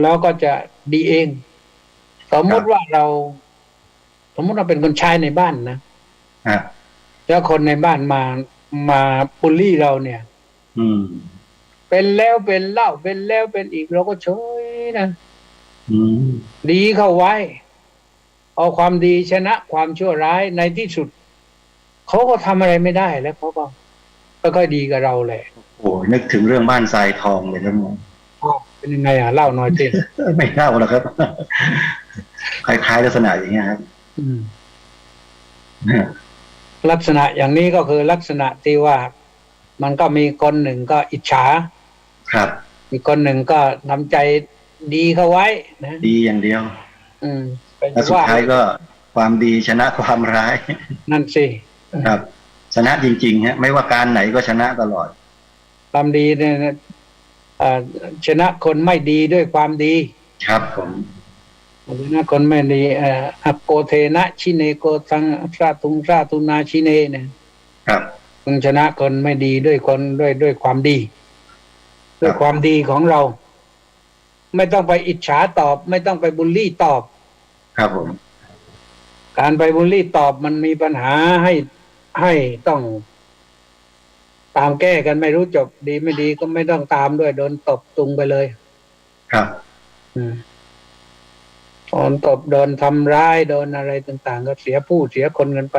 Speaker 1: ล้วก็จะดีเอง สมมติว่าเราเป็นคนใช้ในบ้านนะแล้วคนในบ้านมาบูลลี่เราเนี่ยเป็นแล้วเป็นเล่าเป็นแล้วเป็นอีกเราก็เฉยนะดีเข้าไว้เอาความดีชนะความชั่วร้ายในที่สุดเขาก็ทำอะไรไม่ได้แล้วเขาก็ค่อยๆดีกับเราแหละ
Speaker 2: โอ้นึกถึงเรื่องบ้านทรายทองเลยครับผม
Speaker 1: เป็นยังไงเล่าหน่อยสิ
Speaker 2: ไม่เล่าหรอกครับ คล้ายๆลักษณะอย่างเงี้ยครับ
Speaker 1: ลักษณะอย่างนี้ก็คือลักษณะที่ว่ามันก็มีคนหนึ่งก็อิจฉา
Speaker 2: ครับ
Speaker 1: มีคนหนึ่งก็ทำใจดีเข้าไว้นะ
Speaker 2: ดีอย่างเดียวแล้วสุดท้ายก็ความดีชนะความร้าย
Speaker 1: นั่นสิ
Speaker 2: ครับชนะจริงๆฮะไม่ว่าการไหนก็ชนะตลอด
Speaker 1: ความดีเนี่ยชนะคนไม่ดีด้วยความดี
Speaker 2: ครับผม
Speaker 1: ชนะคนไม่ดีอัปโกเทนะชิเนโกทังสาตุนาชิเนเนี่ย
Speaker 2: ครับ
Speaker 1: คุณชนะคนไม่ดีด้วยความดีด้วยความดีของเราไม่ต้องไปอิจฉาตอบไม่ต้องไปบูลลี่ตอบ
Speaker 2: ครับผม
Speaker 1: การไปบูลลี่ตอบมันมีปัญหาให้ต้องตามแก้กันไม่รู้จบดีไม่ดีก็ไม่ต้องตามด้วยโดนตบตุงไปเลย
Speaker 2: ครับ
Speaker 1: โดนตบโดนทำร้ายโดนอะไรต่างๆก็เสียผู้เสียคนกันไป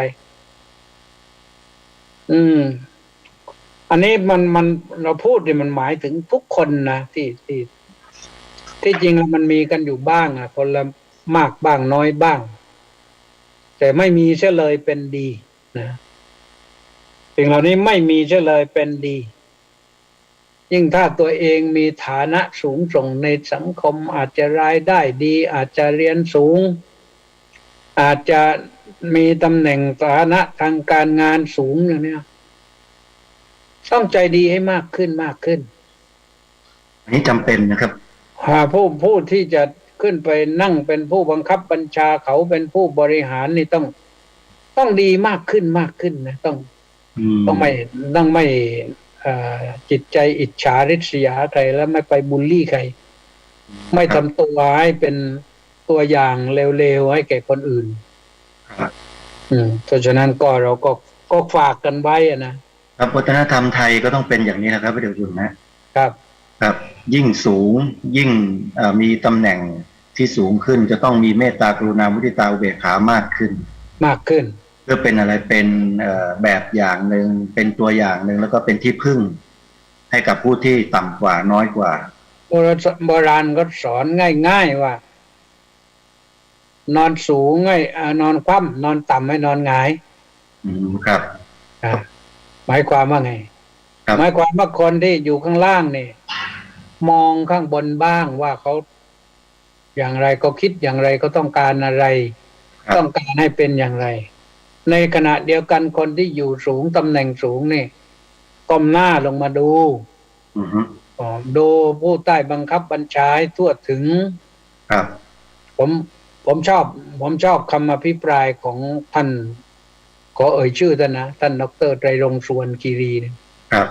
Speaker 1: อันนี้มันเราพูดเนี่ยมันหมายถึงทุกคนนะที่จริงแล้วมันมีกันอยู่บ้างคนละมากบ้างน้อยบ้างแต่ไม่มีเสียเลยเป็นดีนะสิ่งเหล่านี้ไม่มีเสียเลยเป็นดียิ่งถ้าตัวเองมีฐานะสูงส่งในสังคมอาจจะรายได้ดีอาจจะเรียนสูงอาจจะมีตำแหน่งฐานะทางการงานสูงอย่างนี้ต้องใจดีให้มากขึ้น
Speaker 2: อันนี้จำเป็นนะครับ
Speaker 1: ผู้ที่จะขึ้นไปนั่งเป็นผู้บังคับบัญชาเขาเป็นผู้บริหารนี่ต้องดีมากขึ้นนะต้องไม่จิตใจอิจฉาริษยาใครแล้วไม่ไปบูลลี่ใครไม่ทำตัวให้เป็นตัวอย่างเลวๆให้แก่คนอื่นเพราะฉะนั้นก็เราก็ฝากกันไว้
Speaker 2: นะครับวัฒนธรรมไทยก็ต้องเป็นอย่างนี้นะครับพระเดชคุณนะครับยิ่งสูงยิ่งมีตำแหน่ง ที่สูงขึ้นจะต้องมีเมตตากรุณามุทิตาอุเบกขามากขึ้นเพื่อเป็นอะไรเป็นแบบอย่างหนึ่งเป็นตัวอย่างหนึ่งแล้วก็เป็นที่พึ่งให้กับผู้ที่ต่ำกว่าน้อยกว่า
Speaker 1: โบราณก็สอนง่ายๆว่านอนสูงให้นอนคว่ำนอนต่ำให้นอนหงาย
Speaker 2: ครับ
Speaker 1: หมายความว่าไงหมายความว่าคนที่อยู่ข้างล่างนี่มองข้างบนบ้างว่าเขาอย่างไรก็คิดอย่างไรก็ต้องการอะไรต้องการให้เป็นอย่างไรในขณะเดียวกันคนที่อยู่สูงตำแหน่งสูงนี่ก้มหน้าลงมาดูดูผู้ใต้บังคับบัญชาให้ทั่วถึง
Speaker 2: ครับ
Speaker 1: ผมชอบคำอภิปรายของท่านขอเอ่ยชื่อท่านนะท่านดร.ไตรรงค์ สุวรรณคีรี
Speaker 2: ครับ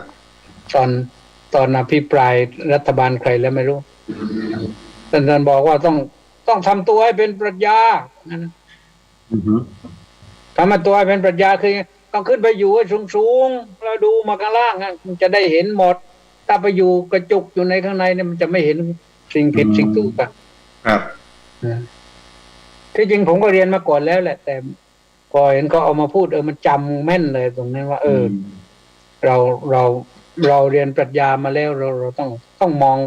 Speaker 1: ตอนอภิปรายรัฐบาลใครแล้วไม่รู้ท่านบอกว่าต้องทำตัวให้เป็นปรัชญาทำตัวให้เป็นปรัชญาคือต้องขึ้นไปอยู่ให้สูงๆแล้วดูมาข้างล่างมันจะได้เห็นหมดถ้าไปอยู่กระจุกอยู่ในข้างในเนี่ยมันจะไม่เห็นสิ่งผิดสิ่งถูก
Speaker 2: ครับ
Speaker 1: ที่จริงผมก็เรียนมาก่อนแล้วแหละแต่พอเห็นเขาเอามาพูดมันจำแม่นเลยตรงนี้ว่าเราเรียนปรัชญามาแล้วเราต้องมอง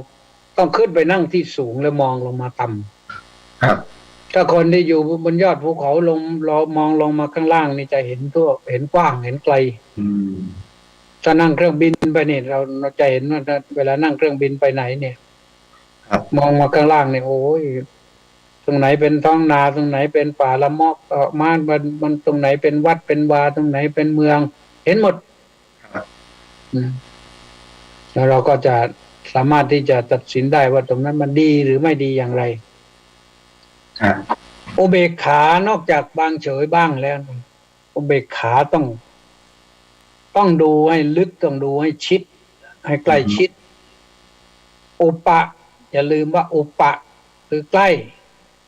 Speaker 1: ต้องขึ้นไปนั่งที่สูงแล้วมองลงมาต่
Speaker 2: ำครับ
Speaker 1: ถ้าคนที่อยู่บนยอดภูเขาเรามองลงมาข้างล่างนี่จะเห็นทั่วเห็นกว้างเห็นไกลถ้านั่งเครื่องบินไปเนี่ยเราจะเห็นว่าเวลานั่งเครื่องบินไปไหนเนี่ยมองมาข้างล่างเนี่ยโอ้ยตรงไหนเป็นท้องนาตรงไหนเป็นป่าละเมาะมันตรงไหนเป็นวัดเป็นวาตรงไหนเป็นเมืองเห็นหมดแล้วเราก็จะสามารถที่จะตัดสินได้ว่าตรงนั้นมันดีหรือไม่ดีอย่างไรอุเบกขานอกจากบางเฉยบ้างแล้วอุเบกขาต้องดูให้ลึกต้องดูให้ชิดให้ใกล้ชิดอุปะอย่าลืมว่าอุปะคือใกล้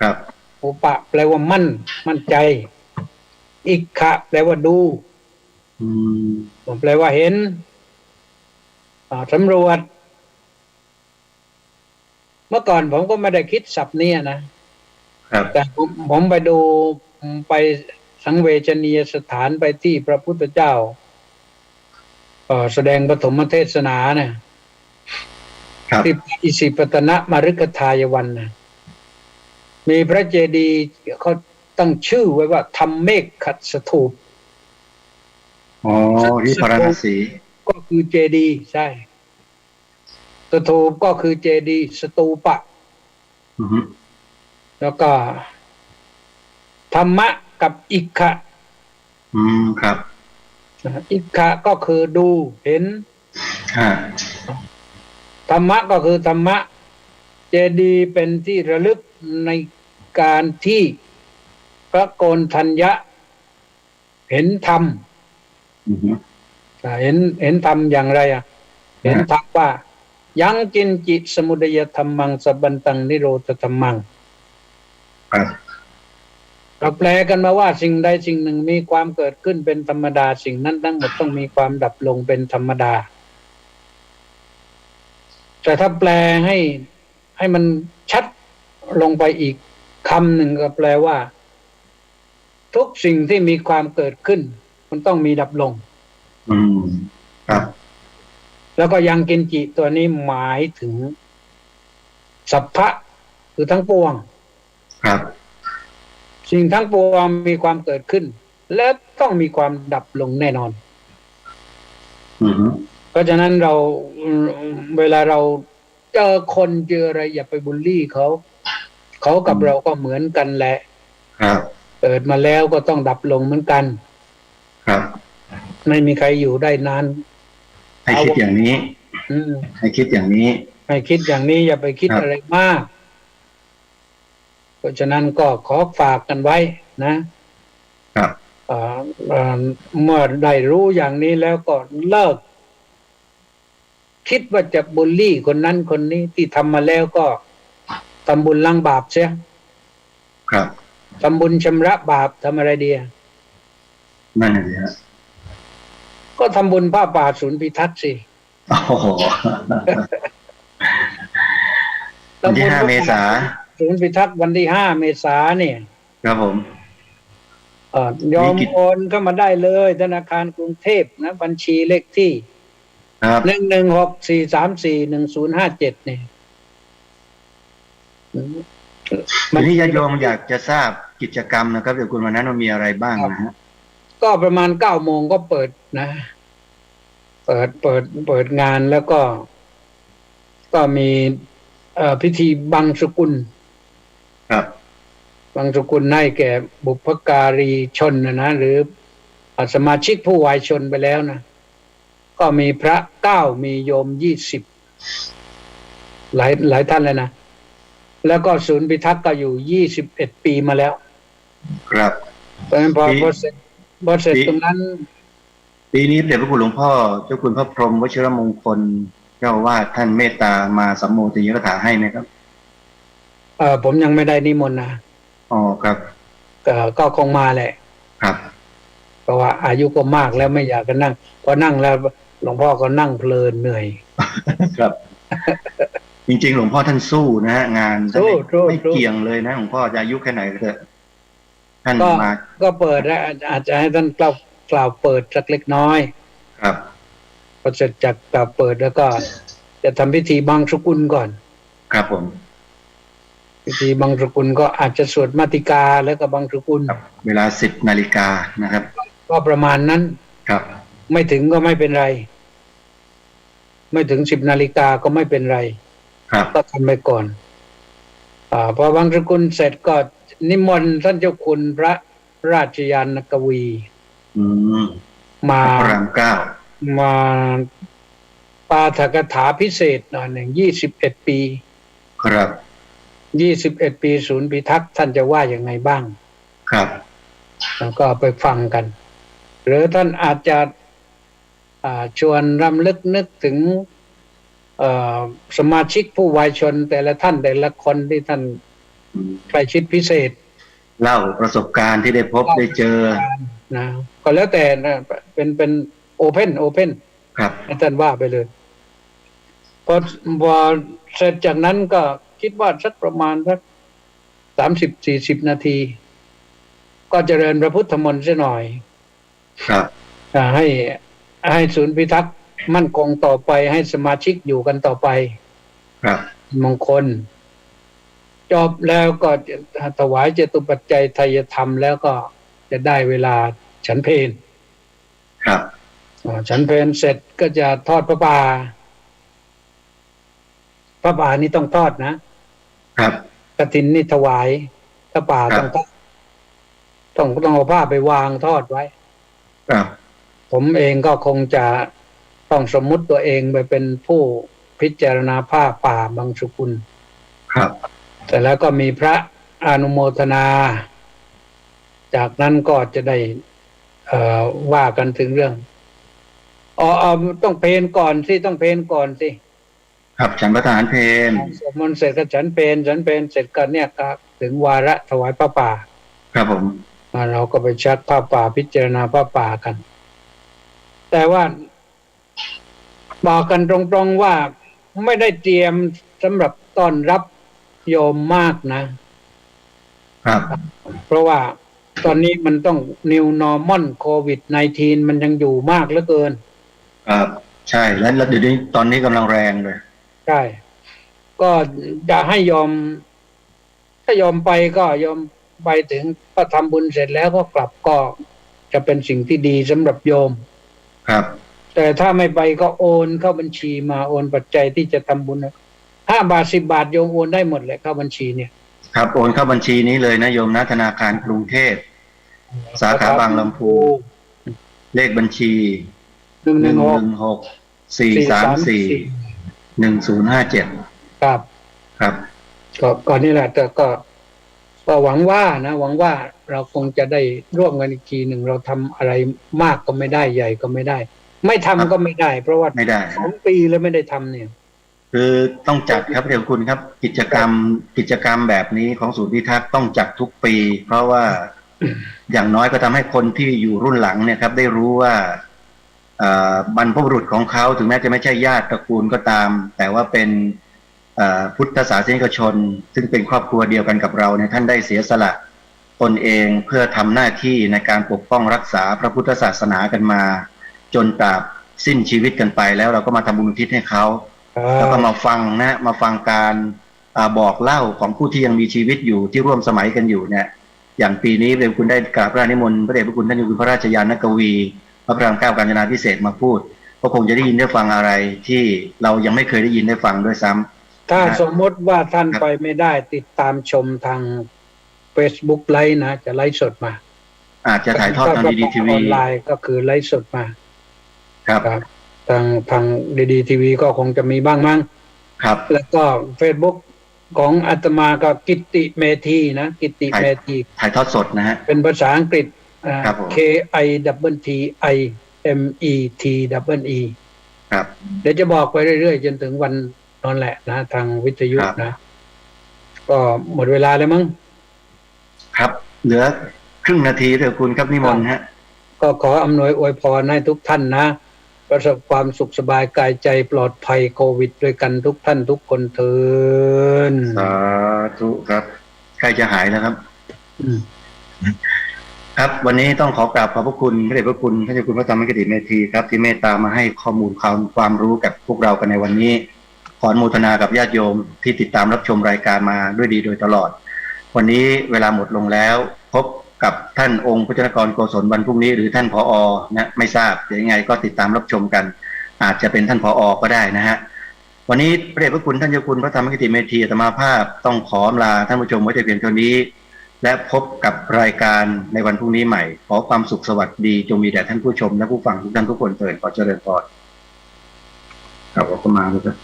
Speaker 2: ครับ
Speaker 1: อุปะแปลว่ามั่นใจอิกขะแปลว่าดูแปลว่าเห็นสำรวจเมื่อก่อนผมก็ไม่ได้คิดศัพท์นี้นะแต่ผมไปดูไปสังเวชนียสถานไปที่พระพุทธเจ้าแสดงปฐมเทศนาเนี่ยที่อิสิปตนมฤคทายวันนะมีพระเจดีย์เขาตั้งชื่อไว้ว่าธรรมเมฆขัดสถูป
Speaker 2: ที่พาราณสี
Speaker 1: ก็คือเจดีย์ใช่สถูปก็คือเจดีย์สตูปะแล้วก็ธรรมะกับอิกขะ
Speaker 2: ครับ
Speaker 1: อิกขะก็คือดูเห็นธรรมะก็คือธรรมะเจดีย์เป็นที่ระลึกในการที่พระโกณทัญญะเห็นธรรมเห็นธรรมอย่างไรเห็นธรรมว่ายังกินจิสมุทัยธรรมังสับบันตังนิโรธธรรมังเราแปลกันมาว่าสิ่งใดสิ่งหนึ่งมีความเกิดขึ้นเป็นธรรมดาสิ่งนั้นทั้งหมดต้องมีความดับลงเป็นธรรมดาแต่ถ้าแปลให้มันชัดลงไปอีกคำหนึ่งก็แปลว่าทุกสิ่งที่มีความเกิดขึ้นมันต้องมีดับลง
Speaker 2: ครับ
Speaker 1: แล้วก็ยังกินจิตัวนี้หมายถึงสัพพะคือทั้งปวง
Speaker 2: ครับ
Speaker 1: สิ่งทั้งปวงมีความเกิดขึ้นและต้องมีความดับลงแน่นอนเพราะฉะนั้นเวลาเราเจอคนเจออะไรอย่าไปบูลลี่เขากับเราก็เหมือนกันแหละเกิดมาแล้วก็ต้องดับลงเหมือนกัน
Speaker 2: ครับ
Speaker 1: ไม่มีใครอยู่ได้นาน
Speaker 2: ให้คิดอย่างนี้ให้คิดอย่างนี้
Speaker 1: อย่าไปคิดอะไรมากเพราะฉะนั้นก็ขอฝากกันไว้นะครับเมื่อได้รู้อย่างนี้แล้วก็เลิกคิดว่าจะบูลลี่คนนั้นคนนี้ที่ทำมาแล้วก็ทำบุญล้างบาปเสีย
Speaker 2: ครับ
Speaker 1: ทำบุญชำระบาปทำอะไรดี
Speaker 2: นั่นเลยฮะ
Speaker 1: ก็ทำบุญผ้าป่าศูนย์พิทักษ์สิ
Speaker 2: โอ้โหวันที่5 เมษายน
Speaker 1: ศูนย์พิทักษ์วันที่5 เมษายนเนี่ย
Speaker 2: ครับผม
Speaker 1: ยอมโอนเข้ามาได้เลยธนาคารกรุงเทพนะบัญชีเลขที่116-434-1057เนี่ย
Speaker 2: วันนี้ญาติโยมอยากจะทราบกิจกรรมนะครับเดี๋ยวคุณวันนั้นมันมีอะไรบ้างนะฮะ
Speaker 1: ก็ประมาณ9 โมงก็เปิดนะเปิดงานแล้วก็มีพิธีบังสกุล
Speaker 2: ครับ
Speaker 1: บังสกุลให้แก่บุพการีชนนะหรือสมาชิกผู้วายชนไปแล้วนะก็มีพระ9มีโยม20หลายท่านเลยนะแล้วก็ศูนย์พิทักษ์ก็อยู่21 ปีมาแล้ว
Speaker 2: ครับ
Speaker 1: เพราะฉะนั้นพอเสร็จตรงนั้น
Speaker 2: ปีนี้เดี๋ยวพระคุณหลวงพ่อเจ้าคุณพระพรหมวชิรมงคลเจ้าว่าท่านเมตตามาสัมโมทนีคาถาให้ไหมครับ
Speaker 1: ผมยังไม่ได้นิมนต์นะ
Speaker 2: อ๋อครับ
Speaker 1: ก็คงมาแหละ
Speaker 2: ครับ
Speaker 1: เพราะว่าอายุก็มากแล้วไม่อยากจะนั่งพอนั่งแล้วหลวงพ่อก็นั่งเพลินเหนื่อย
Speaker 2: ครับจริงๆหลวงพ่อท่านสู้นะฮะงานไม่เกี่ยงเลยนะหลวงพ่อจะอายุแค่ไหนก็เถอะท่านมา
Speaker 1: ก็เปิดแล้วอาจจะให้ท่านกล่าวเปิดสักเล็กน้อย
Speaker 2: ครับ
Speaker 1: พอเสร็จจากกล่าวเปิดแล้วก็จะทำพิธีบังสกุลก่อน
Speaker 2: ครับผม
Speaker 1: พิธีบังสกุลก็อาจจะสวดมาติกาแล้วก็บังสกุล
Speaker 2: เวลา10 นาฬิกานะครับ
Speaker 1: ก็ประมาณนั้น
Speaker 2: ครับ
Speaker 1: ไม่ถึงก็ไม่เป็นไรไม่ถึง10 นาฬิกาก็ไม่เป็นไรก็ทำไปก่อนพอบังสกุลเสร็จก็นิมนต์ท่านเจ้าคุณพระราชยานกวีมา
Speaker 2: พระราม9
Speaker 1: มาปาฐกถาพิเศษหน่อยหนึ่ง21 ปี
Speaker 2: ครับ
Speaker 1: 21 ปีศูนย์พิทักษ์ท่านจะว่าอย่างไงบ้าง
Speaker 2: ครับ
Speaker 1: แล้วก็ไปฟังกันหรือท่านอาจจะชวนรำลึกนึกถึงสมาชิกผู้วายชนแต่ละท่านแต่ละคนที่ท่านใกล้ชิดพิเศษ
Speaker 2: เล่าประสบการณ์ที่ได้พบได้เจอ
Speaker 1: นะก็แล้วแต่นะเป็นโอเพน
Speaker 2: ครับ
Speaker 1: ให้ท่านว่าไปเลยพอเสร็จจากนั้นก็คิดว่าสักประมาณสัก30-40 นาทีก็เจริญพระพุทธมนต์ซะหน่อย
Speaker 2: ครับ
Speaker 1: ให้ศูนย์พิทักษ์มั่นคงต่อไปให้สมาชิกอยู่กันต่อไป
Speaker 2: ครับ
Speaker 1: มงคลจบแล้วก็ถวายเจตุปัจจัยไทยธรรมแล้วก็จะได้เวลาฉันเพล
Speaker 2: ครับ
Speaker 1: ฉันเพลเสร็จก็จะทอดพระป่านี่ต้องทอดนะครับกฐินนี่ถวายพระป่าต้องเอาผ้าไปวางทอดไว้
Speaker 2: ครับ
Speaker 1: ผมเองก็คงจะต้องสมมุติตัวเองไปเป็นผู้พิจารณาผ้าป่าบังสกุล
Speaker 2: ครับ
Speaker 1: แต่แล้วก็มีพระอนุโมทนาจากนั้นก็จะได้ว่ากันถึงเรื่องต้องเพลก่อนสิ
Speaker 2: ครับฉันประทานเพล
Speaker 1: สวดมนต์เสร็จก็ฉันเพลเสร็จก็เนี่ยก็ถึงวาระถวายผ้าป่า
Speaker 2: ครับผม
Speaker 1: เราก็ไปชักผ้าป่าพิจารณาผ้าป่ากันแต่ว่าบอกกันตรงๆว่าไม่ได้เตรียมสำหรับต้อนรับโยมมากนะครับเพราะว่าตอนนี้มันต้อง New Normal โควิด -19 มันยังอยู่มากเหลือเกิน
Speaker 2: ครับใช่แล้วเดี๋ยวนี้ตอนนี้กำลังแรงเลย
Speaker 1: ใช่ก็จะให้ยอมถ้ายอมไปก็ยอมไปถึงก็ทำบุญเสร็จแล้วก็กลับก็จะเป็นสิ่งที่ดีสำหรับโยม
Speaker 2: ครับ
Speaker 1: แต่ถ้าไม่ไปก็โอนเข้าบัญชีมาโอนปัจจัยที่จะทำบุญ5 บาท10 บาทโยมโอนได้หมดเลยเข้าบัญชีเนี่ย
Speaker 2: ครับโอนเข้าบัญชีนี้เลยนะโยมนะธนาคารกรุงเทพสาขาบางลำพูเลขบัญชี116-434-1057ครับ
Speaker 1: ก็นี่แหละแต่ก็หวังว่าเราคงจะได้ร่วมกันอีกทีหนึ่งเราทำอะไรมากก็ไม่ได้ใหญ่ก็ไม่ได้ไม่ทำก็ไม่ได้เพราะว่า2 ปีแล้วไม่ได้ทำเนี่ย
Speaker 2: คือต้องจัดครับเดี๋ยวคุณครับกิจกรรมแบบนี้ของศูนย์พิทักษ์ต้องจัดทุกปีเพราะว่าอย่างน้อยก็ทำให้คนที่อยู่รุ่นหลังเนี่ยครับได้รู้ว่าบรรพบุรุษของเขาถึงแม้จะไม่ใช่ญาติตระกูลก็ตามแต่ว่าเป็น พุทธศาสนิกชนซึ่งเป็นครอบครัวเดียวกันกับเราเนี่ยท่านได้เสียสละตนเองเพื่อทำหน้าที่ในการปกป้องรักษาพระพุทธศาสนากันมาจนตราบสิ้นชีวิตกันไปแล้วเราก็มาทำบุญอุทิศให้เขาแล้วก็มาฟังมาฟังการบอกเล่าของผู้ที่ยังมีชีวิตอยู่ที่ร่วมสมัยกันอยู่เนี่ยอย่างปีนี้พระเดชพระคุณได้กราบพระนิมนต์พระเดชพระคุณท่านพระราชยานกวีพระพระรามเก้ากาญจนาภิเษกมาพูดก็คงจะได้ยินได้ฟังอะไรที่เรายังไม่เคยได้ยินได้ฟังด้วยซ้ำ
Speaker 1: ถ้าสมมติว่าท่านไปไม่ได้ติดตามชมทาง Facebook ไลฟ์นะจะไลฟ์สดมา
Speaker 2: อาจจะถ่ายทอดทางดีทีวี
Speaker 1: ออนไลน์ก็คือไลฟ์สดมา
Speaker 2: ครับ
Speaker 1: ทางดีทีวีก็คงจะมีบ้างมั้ง
Speaker 2: ครับ
Speaker 1: แล้วก็ Facebook ของอาตมาก็กิตติเมธีนะกิตติเมธี
Speaker 2: ถ่ายทอดสดนะฮะ
Speaker 1: เป็นภาษาอังกฤษK I T I M E T E
Speaker 2: ครับ
Speaker 1: เดี๋ยวจะบอกไปเรื่อยๆจนถึงวันนั่นแหละนะทางวิทยุนะก็หมดเวลาแล้วมั้ง
Speaker 2: ครับเหลือครึ่งนาทีเดี๋ยวคุณครับนิมนต์ฮะ
Speaker 1: ก็ขออำนวยอวยพรให้ทุกท่านนะประสบความสุขสบายกายใจปลอดภัยโควิดด้วยกันทุกท่านทุกคนเถิด
Speaker 2: สาธุครับใกล้จะหายแล้วครับครับวันนี้ต้องขอกราบขอบพระคุณพระเดชพระคุณท่านเจ้าคุณพระธรรมกิติเมธีครับที่เมตตามาให้ข้อมูลความรู้กับพวกเรากันในวันนี้ขออนุโมทนากับญาติโยมที่ติดตามรับชมรายการมาด้วยดีโดยตลอดวันนี้เวลาหมดลงแล้วพบกับท่านองค์พระเจ้ากรโกศลวันพรุ่งนี้หรือท่านผอ.นะไม่ทราบเดี๋ยวยังไงก็ติดตามรับชมกันอาจจะเป็นท่านผอ.ก็ได้นะฮะวันนี้พระเดชพระคุณท่านเจ้าคุณพระธรรมกิติเมธีอาตมาภาพต้องขอลาท่านผู้ชมไว้แต่เพียงเท่านี้และพบกับรายการในวันพรุ่งนี้ใหม่ขอความสุขสวัสดีจงมีแด่ท่านผู้ชมและผู้ฟังทุกท่านทุกคนเถิดขอเจริญพรครับขอบคุณมากครับ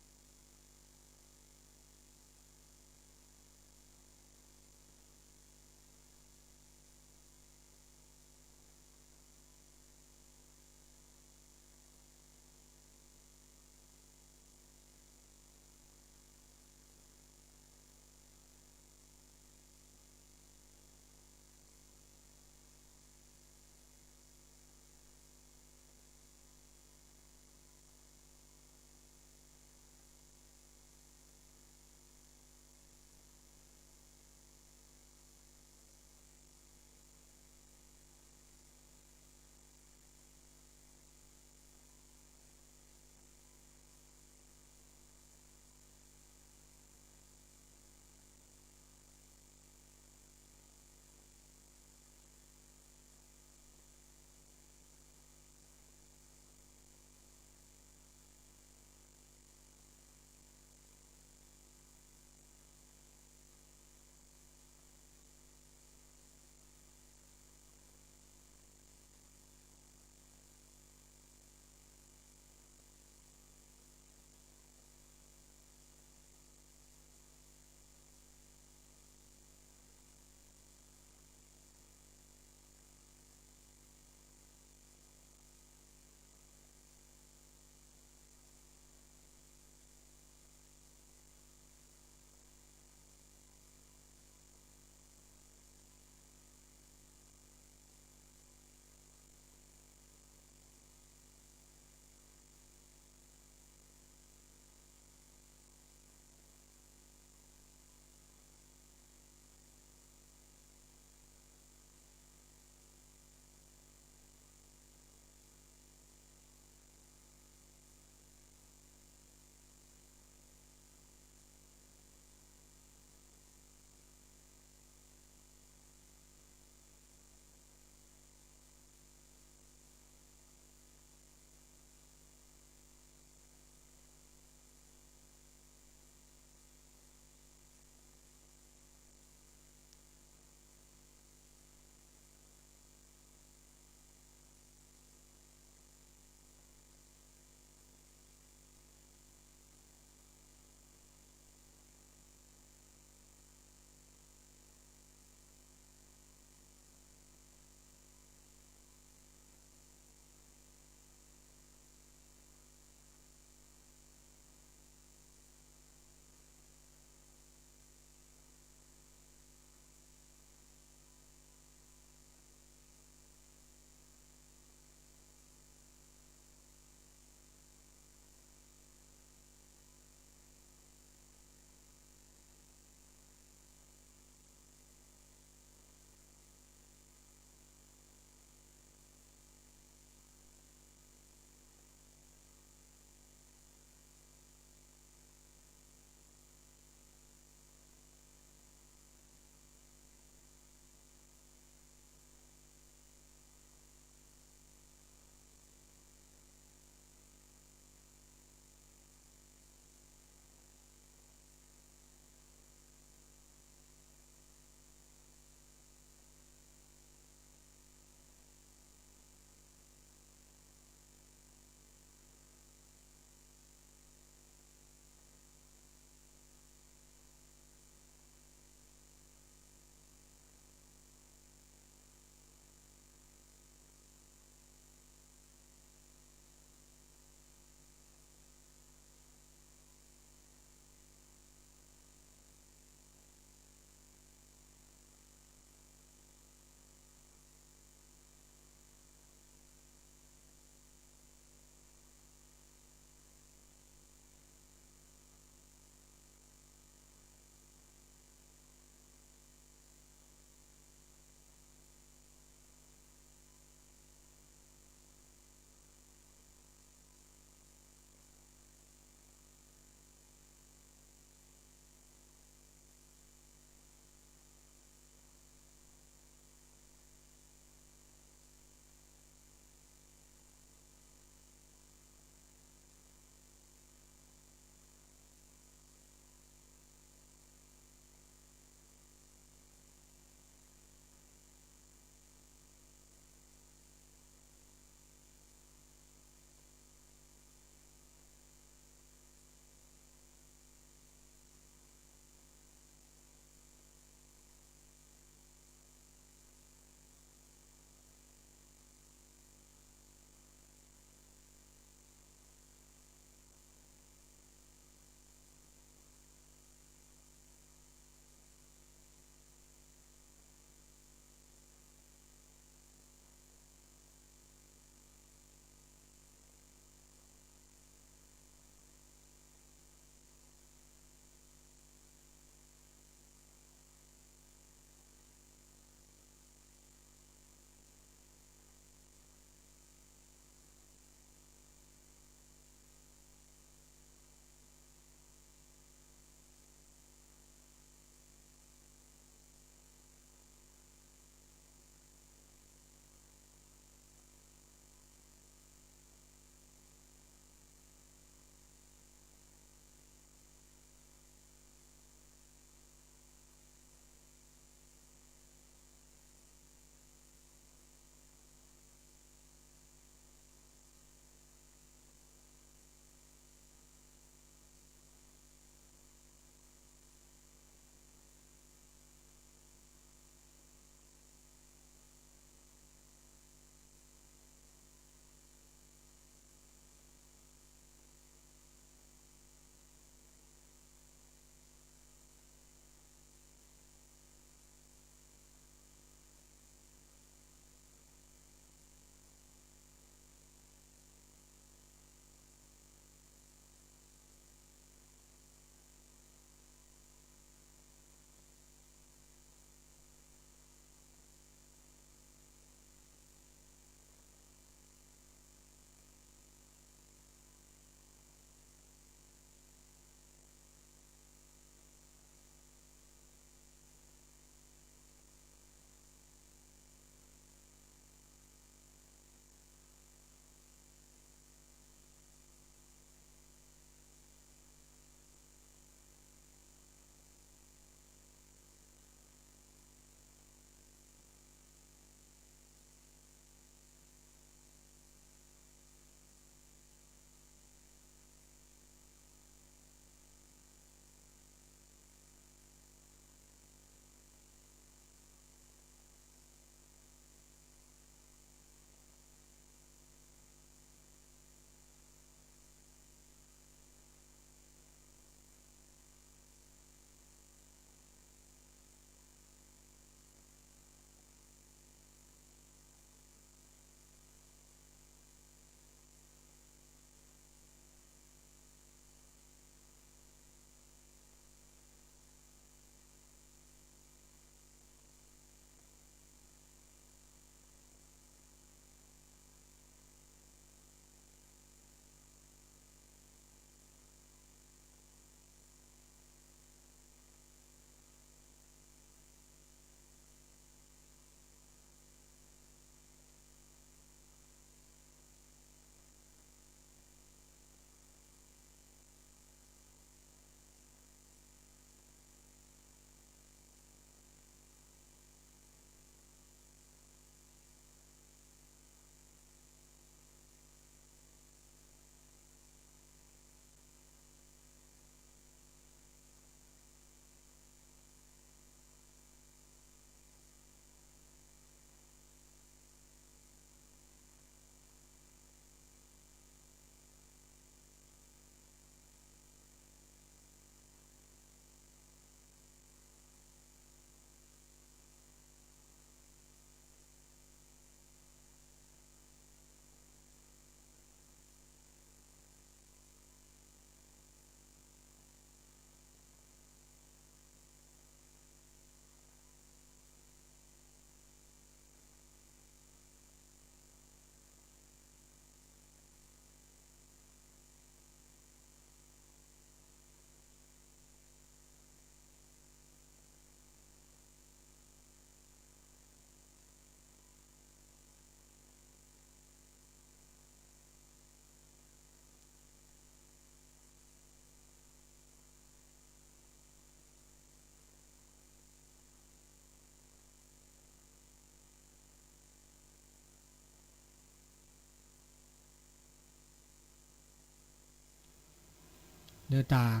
Speaker 3: เดือตาก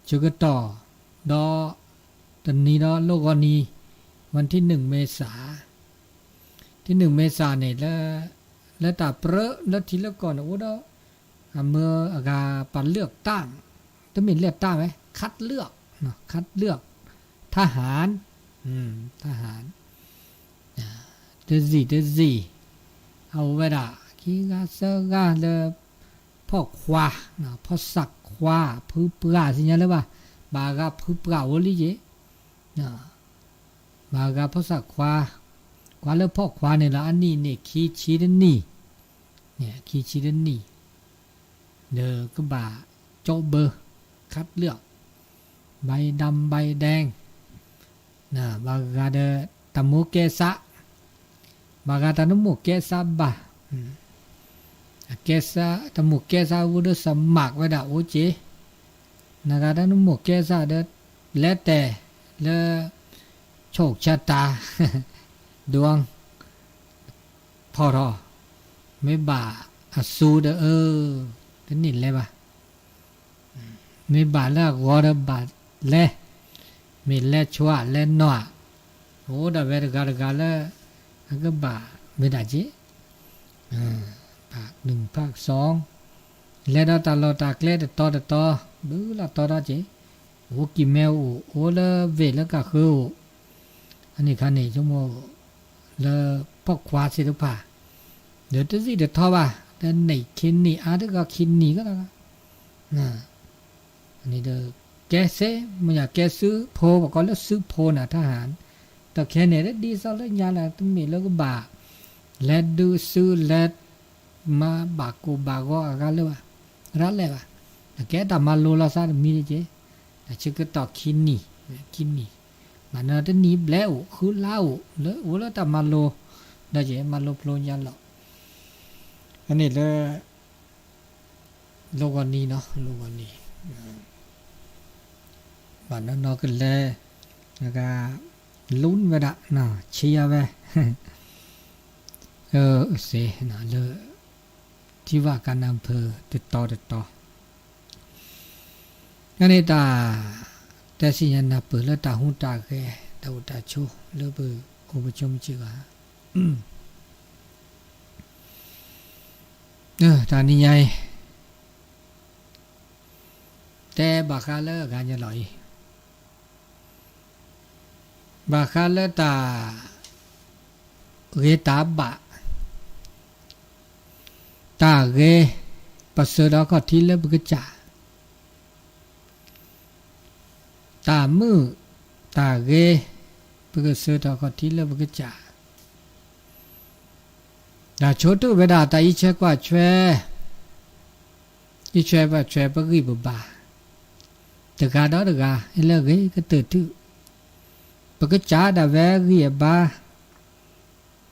Speaker 3: ชุกต่อดอตอนนี้ดอโลกวันนี้วันที่1 เมษาที่1 เมษาเนี่ยแล้วตาเปรอะแล้วทีละก่อนโอ้ดอเมื่ออากาปันเลือกตั้งจะมีเลือกตั้งไหมคัดเลือกเนาะคัดเลือกทหารทหารเดือนสี่เอาไว้ด่าขี้กาเซกาเลยพ่อควาเนาะพ่อสักควาพื้นปลาสิเนี่ยเลยว่าบากาพื้นปลาวลีเจเนาะบากาพ่อสักควาแล้วพ่อควาเนี่ยละอันนี้เนี่ยขี้ชีดนี่เนี่ยขี้ชีดนี่เด้อก็บ่าโจเบอร์คัดเลือกใบดำใบแดงนะบากาเดตะมุเกสะบากาตะนุมุเกสะบะเกสะตะมุเกสะวุดสมักไว้ดาโอเจนะกาตะนุมุเกสะเดแล้วแต่แล้วโชคชะตาดวงพอรอไม่บ่าอสูเดเป็นนิดเลยป่ะไม่บ่าแล้ววอดบาดแล้วมีแล้วชัวแล้วหนอโอ้ดาเวรกาแล้วก็บ่าไม่ได้จีภาค1ภาค2แล้วตาลอตาเกลดต่อดูละต่อได้จีโอ้กิเมลโอ้แล้วเวแล้วก็คืออันนี้คันนี้ชั่วโมงแล้วพอกควาสิทุกป่าเดี๋ยวจะสิเดี๋ยวท้อว่าเดี๋ยวไหนคินนี่อาจจะก็คินนี่ก็แล้วนะอันนี้เดี๋ยวแกเซ่มันอยากแกซื้อโพบอกก่อนแล้วซื้อโพน่ะทหารแต่แค่เนี่ยได้ดีซะแล้วยาละต้องมีแล้วก็บ่าและดูซื้อและมาบากูบาก็อะไรเลยว่ะรัดเลยว่ะแต่แกแต่มาโลละซะมีเลยเจ๊แต่ชื่อก็ต่อคินนี่มันน่ะจะหนีแล้วคือเล่าแล้วโอ้แล้วแต่มาโลได้เจ๊มาโลโปรยันหรอกอันนี้เลยโลกวันนี้เนาะโลกวันนี้บ้านนั้นนอกกันเลยแล้วก็ลุ้นไปละน่ะเชียร์ไปเสียน่ะเลยที่ว่าการอำเภอติดต่ออันนี้ตาแต่สิยันน่ะเปิดแล้วตาหูตาแก่ตาหูตาโชแล้วเปิดกูประชุมจิกะตานี่ใหญ่แต่บักคาเลกันจะลอยบักคาเลตาเกตาบะตาเกปัสสาวะก็ที่เล็บกจ่าตามือตาเกปัสสาวะก็ที่เล็บกจ่าตาโชตุเวดาตาอิเชกว่าช่วยว่าช่วยปกิบบาตะกาดอตะกาเอเลเกก็ตื่นตื้อปกจ่าดาเวกีบา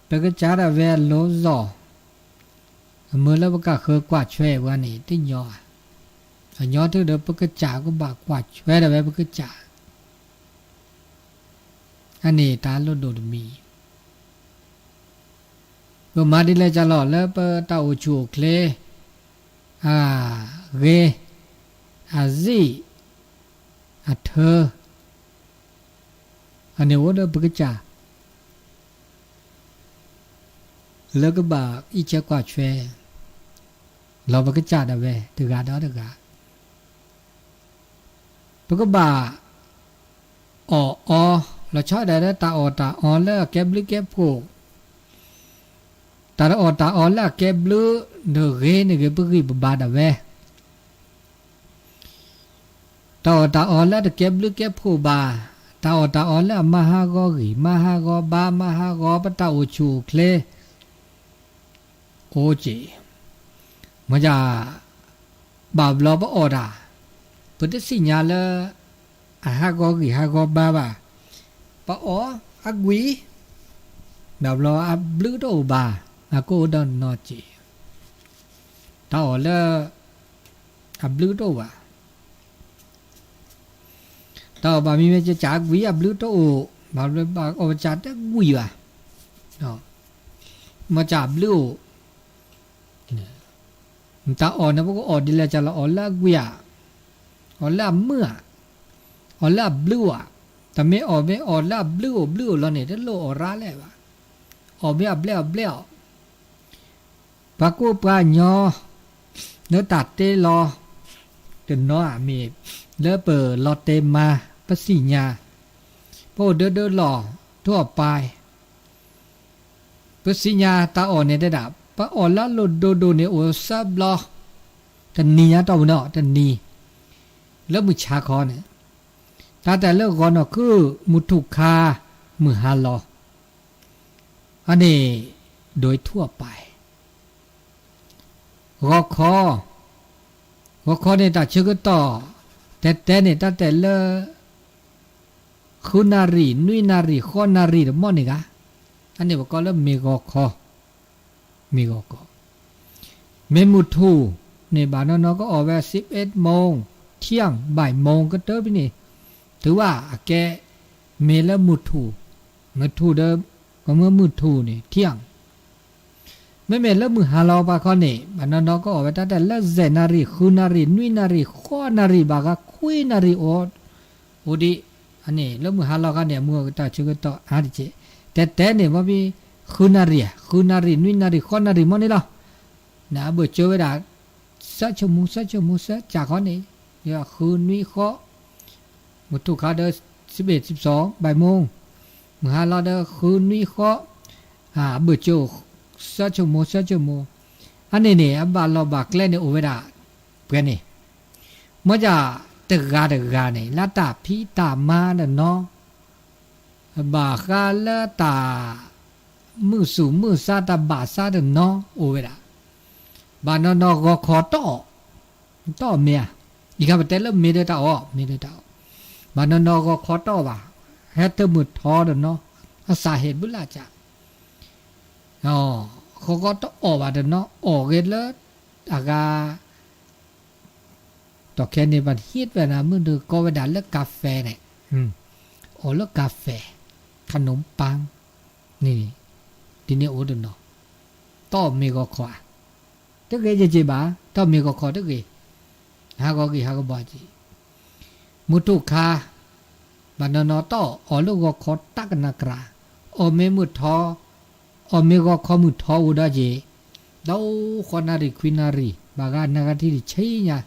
Speaker 3: ปกจ่าดาเวโลซอเมื่อแล้วปกะเคยกว่าช่วยวันนี้ติญอตื้อเดปกจ่าก็บากว่าช่วยดาเวปกจ่าอันนี้ตาโลโดดมีก็มาดิเลจะหล่อแล้วเปตาอุชูเคลเรอาซีเธออันนี้ว่าเดปกจ่าแล้วก็บากอีเชกว่าช่วยเราปกจ่าดาเวตึกาดอตึกาปกบ่าเราชอบได้ตาแล้วแกบลิแกบโผตาแล้วแกบลือเดเรนี่ก็ปกบบาดาเวตาแล้วแกบลือแกบโผบาตาแล้วมหากบามหากปตาอุชูเคลโอเจมาจาบาบลอบออดาพุทธสิญญาละฮากบาบาปะออักวีแบบลออับลือโตบาอากูดอนนอจีตาอละอับลือโตบาตาบามีเมจะจากวีอับลือโตบาเลยบาอจัดตะวีบาเนาะมาจับลือตาอ่อนนะพวกอ่อนดีแล้วจะละอ่อนละกุย อลาเมื่ออลาบลูอ่ะแต่ไม่ออกไม่ออลาบลูแล้วเนี่ยถ้าโลออราแล้ววะออกไม่อับแล้วปากูปลาญอเนื้อตัดเตลอจนน้อมีเลือเปิดลอเตมาปะสิญาโพเดอหล่อทั่วไปปะสิญาตาอ่อนเนี่ยได้ดับปะอ่อนละโลโดเนี่ยโอซับลอทันนีนะต่อเนาะทันนีแล้วมือชาคอเนี่ยแต่เลิกก่อนเนาะคือมุทุคามือฮาลออันนี้โดยทั่วไปรอคอเนี่ยตัดชื่อก็ต่อแต่เนี่ยตั้งแต่เลคุณนารีนุยนารีข้อนารีหรือมอนี่กะอันนี้บอกก็เริ่มมีรอคอเมมุทูในบ้านเราก็ออกแบบ11 โมงเที่ยงบ่ายโมงก็เติบไปนี่ถือว่าแกเมแล้วมุทูเดิมก็เมื่อมุทูนี่เที่ยงไม่เมแล้วมือหาเราปะข้อนี่บ้านเราก็ออกแบบตั้งแต่ละเจนารีคุณนารีนุยนารีข้อนารีบากะคุยนารีโอดีอันนี้แล้วมือหาเรากันเนี่ยมือก็ตัดชื่อก็ต่อหาดิเจแต่เนี่ยว่ามีคุณนารีนุยนารีข้อนารีมันนี่ล่ะนะเบื่อเจอเวลาสัจมูสัจจากข้อนี้อย่าคืนนุยข้อมุทุคาเดอ11 12บ่ายโมงมือหาเราเดอคืนนุยข้อเบื่อเจอสัจมูอันนี้เนี่ยบาลบากเล่นในโอเวดาเพื่อนนี่เมื่อจะตึกกาเนี่ยละตาพีตามาเนาะบากาละตามือสูมือซาตาบาซาเนาะโอเวดาบานนอก็ขอต่อเมียอีกคำแต่ละเมียเดตาบานนอก็ขอต่อว่าเฮตมุดทอเนาะสาเหตุบุลาจ้ะเขาก็ต้องออกว่าเนาะออกเกตแล้วอากาต่อแค่นี้มันฮิตไปนะมือดูก็เวลาเลิกกาแฟเนี่ยเลิกกาแฟขนมปังนี่ทีนี้โอ้เดเนาะต่อมีก็ขวาตึกเกจีบ้าต่อมีก็ขอตึกเกหาก็บอจีมุตุคาบันนอต่อลูกก็ขอตักนักราเมมุทอเมก็ขอมุทออุดาเจดาวขอนารีควินารีบางานนาทีใช่เนี่ย